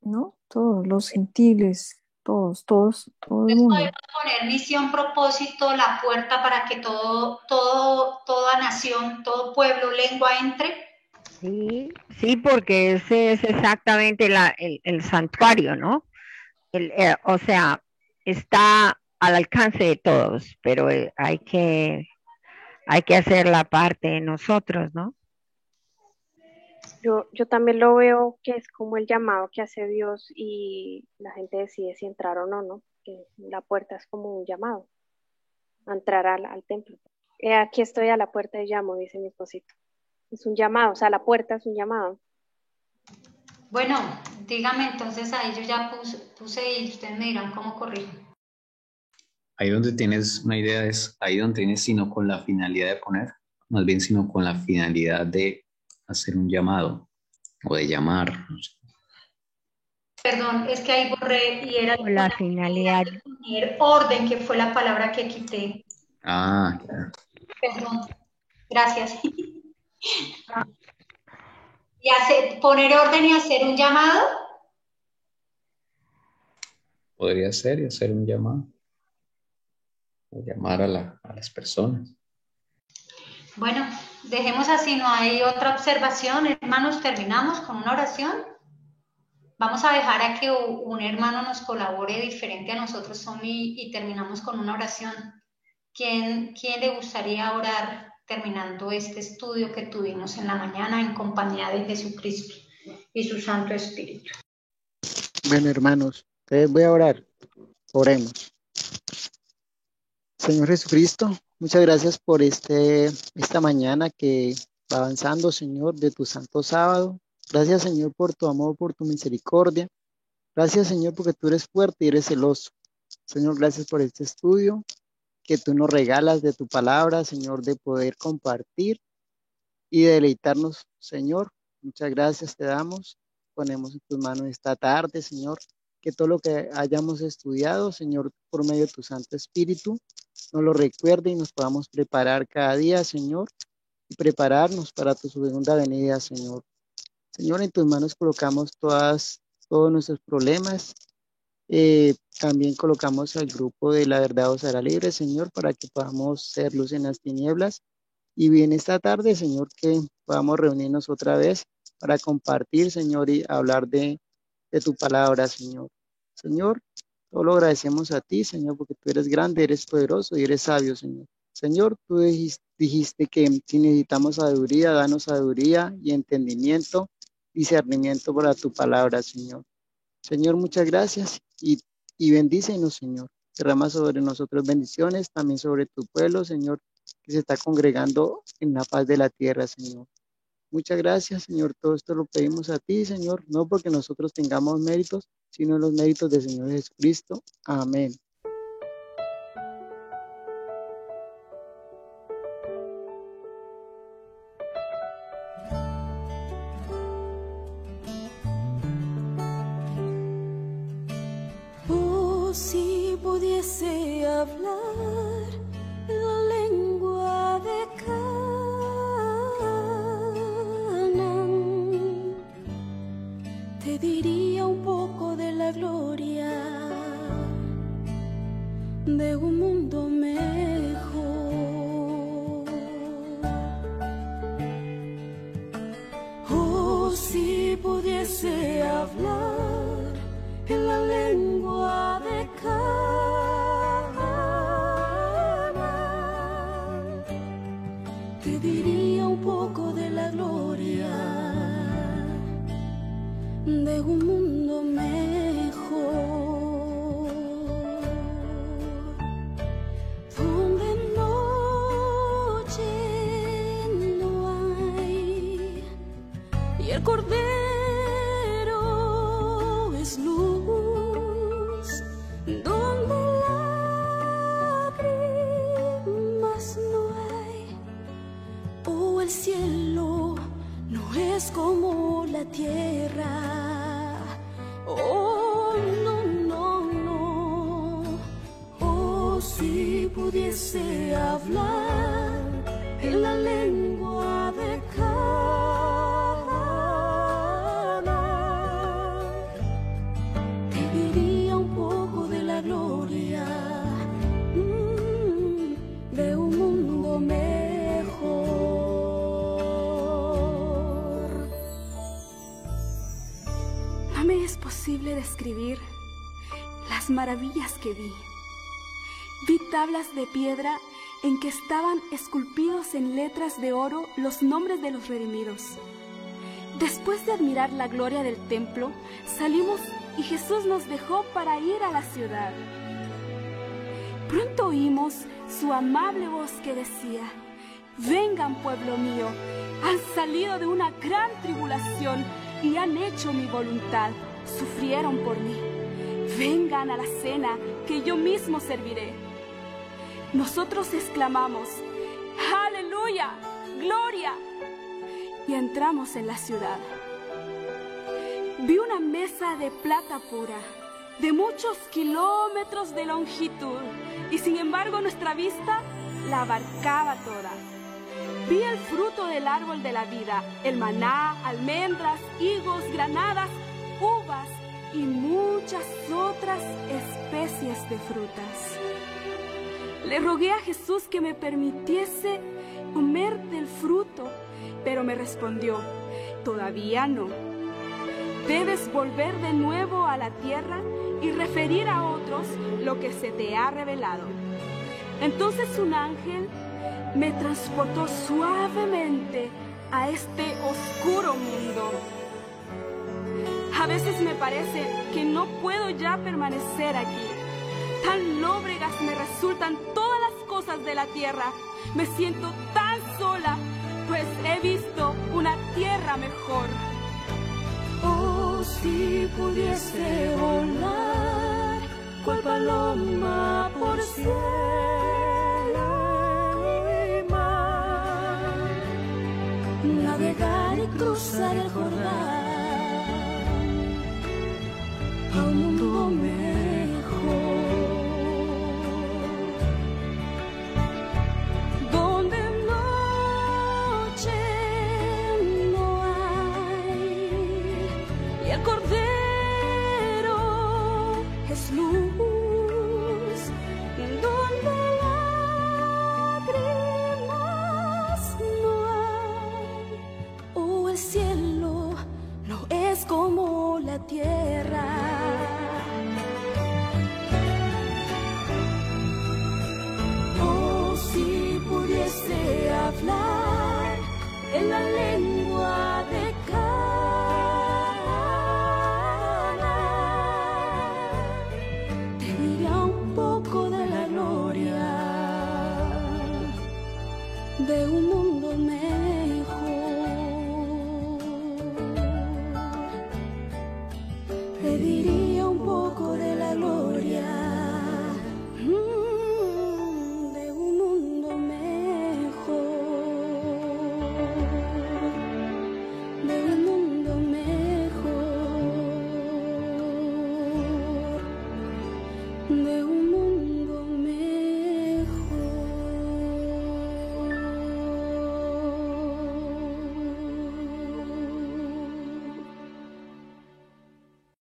¿no? Todos los gentiles, todo el Entonces mundo. podemos poner misión, propósito, la puerta para que toda nación, todo pueblo, lengua entre. Sí, porque ese es exactamente el santuario, ¿no? O sea, está al alcance de todos, pero hay que hacer la parte de nosotros, ¿no? Yo también lo veo que es como el llamado que hace Dios y la gente decide si entrar o no, ¿no? Que la puerta es como un llamado a entrar al templo. Aquí estoy a la puerta y llamo, dice mi esposito. Es un llamado, o sea, la puerta es un llamado. Bueno, dígame entonces ahí yo ya puse y ustedes me dirán cómo corrijo. Ahí donde tienes una idea es ahí donde tienes sino con la finalidad de poner, más bien sino con la finalidad de hacer un llamado o de llamar. No sé. Perdón, es que ahí borré y era Con la finalidad. de poner orden, que fue la palabra que quité. Ah, ya. Perdón, gracias. Y poner orden y hacer un llamado. Podría ser y hacer un llamado. O llamar a las personas. Bueno, dejemos así, no hay otra observación. Hermanos, terminamos con una oración. Vamos a dejar a que un hermano nos colabore diferente a nosotros, Somi, y terminamos con una oración. ¿Quién le gustaría orar terminando este estudio que tuvimos en la mañana en compañía de Jesucristo y su Santo Espíritu? Bueno, hermanos, entonces voy a orar. Oremos. Señor Jesucristo, muchas gracias por esta mañana que va avanzando, Señor, de tu santo sábado. Gracias, Señor, por tu amor, por tu misericordia. Gracias, Señor, porque tú eres fuerte y eres celoso. Señor, gracias por este estudio que tú nos regalas de tu palabra, Señor, de poder compartir y deleitarnos, Señor. Muchas gracias te damos. Ponemos en tus manos esta tarde, Señor, que todo lo que hayamos estudiado, Señor, por medio de tu Santo Espíritu, nos lo recuerde y nos podamos preparar cada día, Señor, y prepararnos para tu segunda venida, Señor. Señor, en tus manos colocamos todos nuestros problemas. También colocamos al grupo de La Verdad os hará libre, Señor, para que podamos ser luz en las tinieblas. Y bien esta tarde, Señor, que podamos reunirnos otra vez para compartir, Señor, y hablar de tu palabra, Señor. Señor, todo lo agradecemos a ti, Señor, porque tú eres grande, eres poderoso y eres sabio, Señor. Señor, tú dijiste que si necesitamos sabiduría, danos sabiduría y entendimiento, discernimiento para tu palabra, Señor. Señor, muchas gracias y bendícenos, Señor. Derrama sobre nosotros bendiciones, también sobre tu pueblo, Señor, que se está congregando en la paz de la tierra, Señor. Muchas gracias, Señor. Todo esto lo pedimos a ti, Señor, no porque nosotros tengamos méritos, sino los méritos del Señor Jesucristo. Amén. Oh, si pudiese hablar la lengua de Canaán, te diría un poco de la gloria de un mundo mejor. Oh, si pudiese hablar en la lengua de Canaán, te diría un poco de la gloria de un mundo mejor, donde noche no hay y el Cordero es luz. es como la tierra. Oh, no, no, no. Oh, si pudiese hablar en la lengua de Cana, te diría un poco de la gloria de un mundo mejor. No me es posible describir las maravillas que vi. Vi tablas de piedra en que estaban esculpidos en letras de oro los nombres de los redimidos. Después de admirar la gloria del templo, salimos y Jesús nos dejó para ir a la ciudad. Pronto oímos su amable voz que decía: vengan, pueblo mío, han salido de una gran tribulación y han hecho mi voluntad, sufrieron por mí. Vengan a la cena que yo mismo serviré. Nosotros exclamamos: ¡Aleluya! ¡Gloria! Y entramos en la ciudad. Vi una mesa de plata pura, de muchos kilómetros de longitud, y sin embargo nuestra vista la abarcaba toda. Vi el fruto del árbol de la vida, el maná, almendras, higos, granadas, uvas y muchas otras especies de frutas. Le rogué a Jesús que me permitiese comer del fruto, pero me respondió: todavía no. Debes volver de nuevo a la tierra y referir a otros lo que se te ha revelado. Entonces un ángel me transportó suavemente a este oscuro mundo. A veces me parece que no puedo ya permanecer aquí. Tan lóbregas me resultan todas las cosas de la tierra. Me siento tan sola, pues he visto una tierra mejor. Oh, si pudiese volar cual paloma por cielo y mar, navegar y cruzar el Jordán a un mundo mejor, donde noche no hay y el Cordero es luz, donde lágrimas no hay. Oh, el cielo no es como la tierra. Oh, si pudiese hablar en la lengua de Cana, te diría un poco de la gloria de un mundo mejor. Te diría un poco de la gloria de un mundo mejor, de un mundo mejor, de un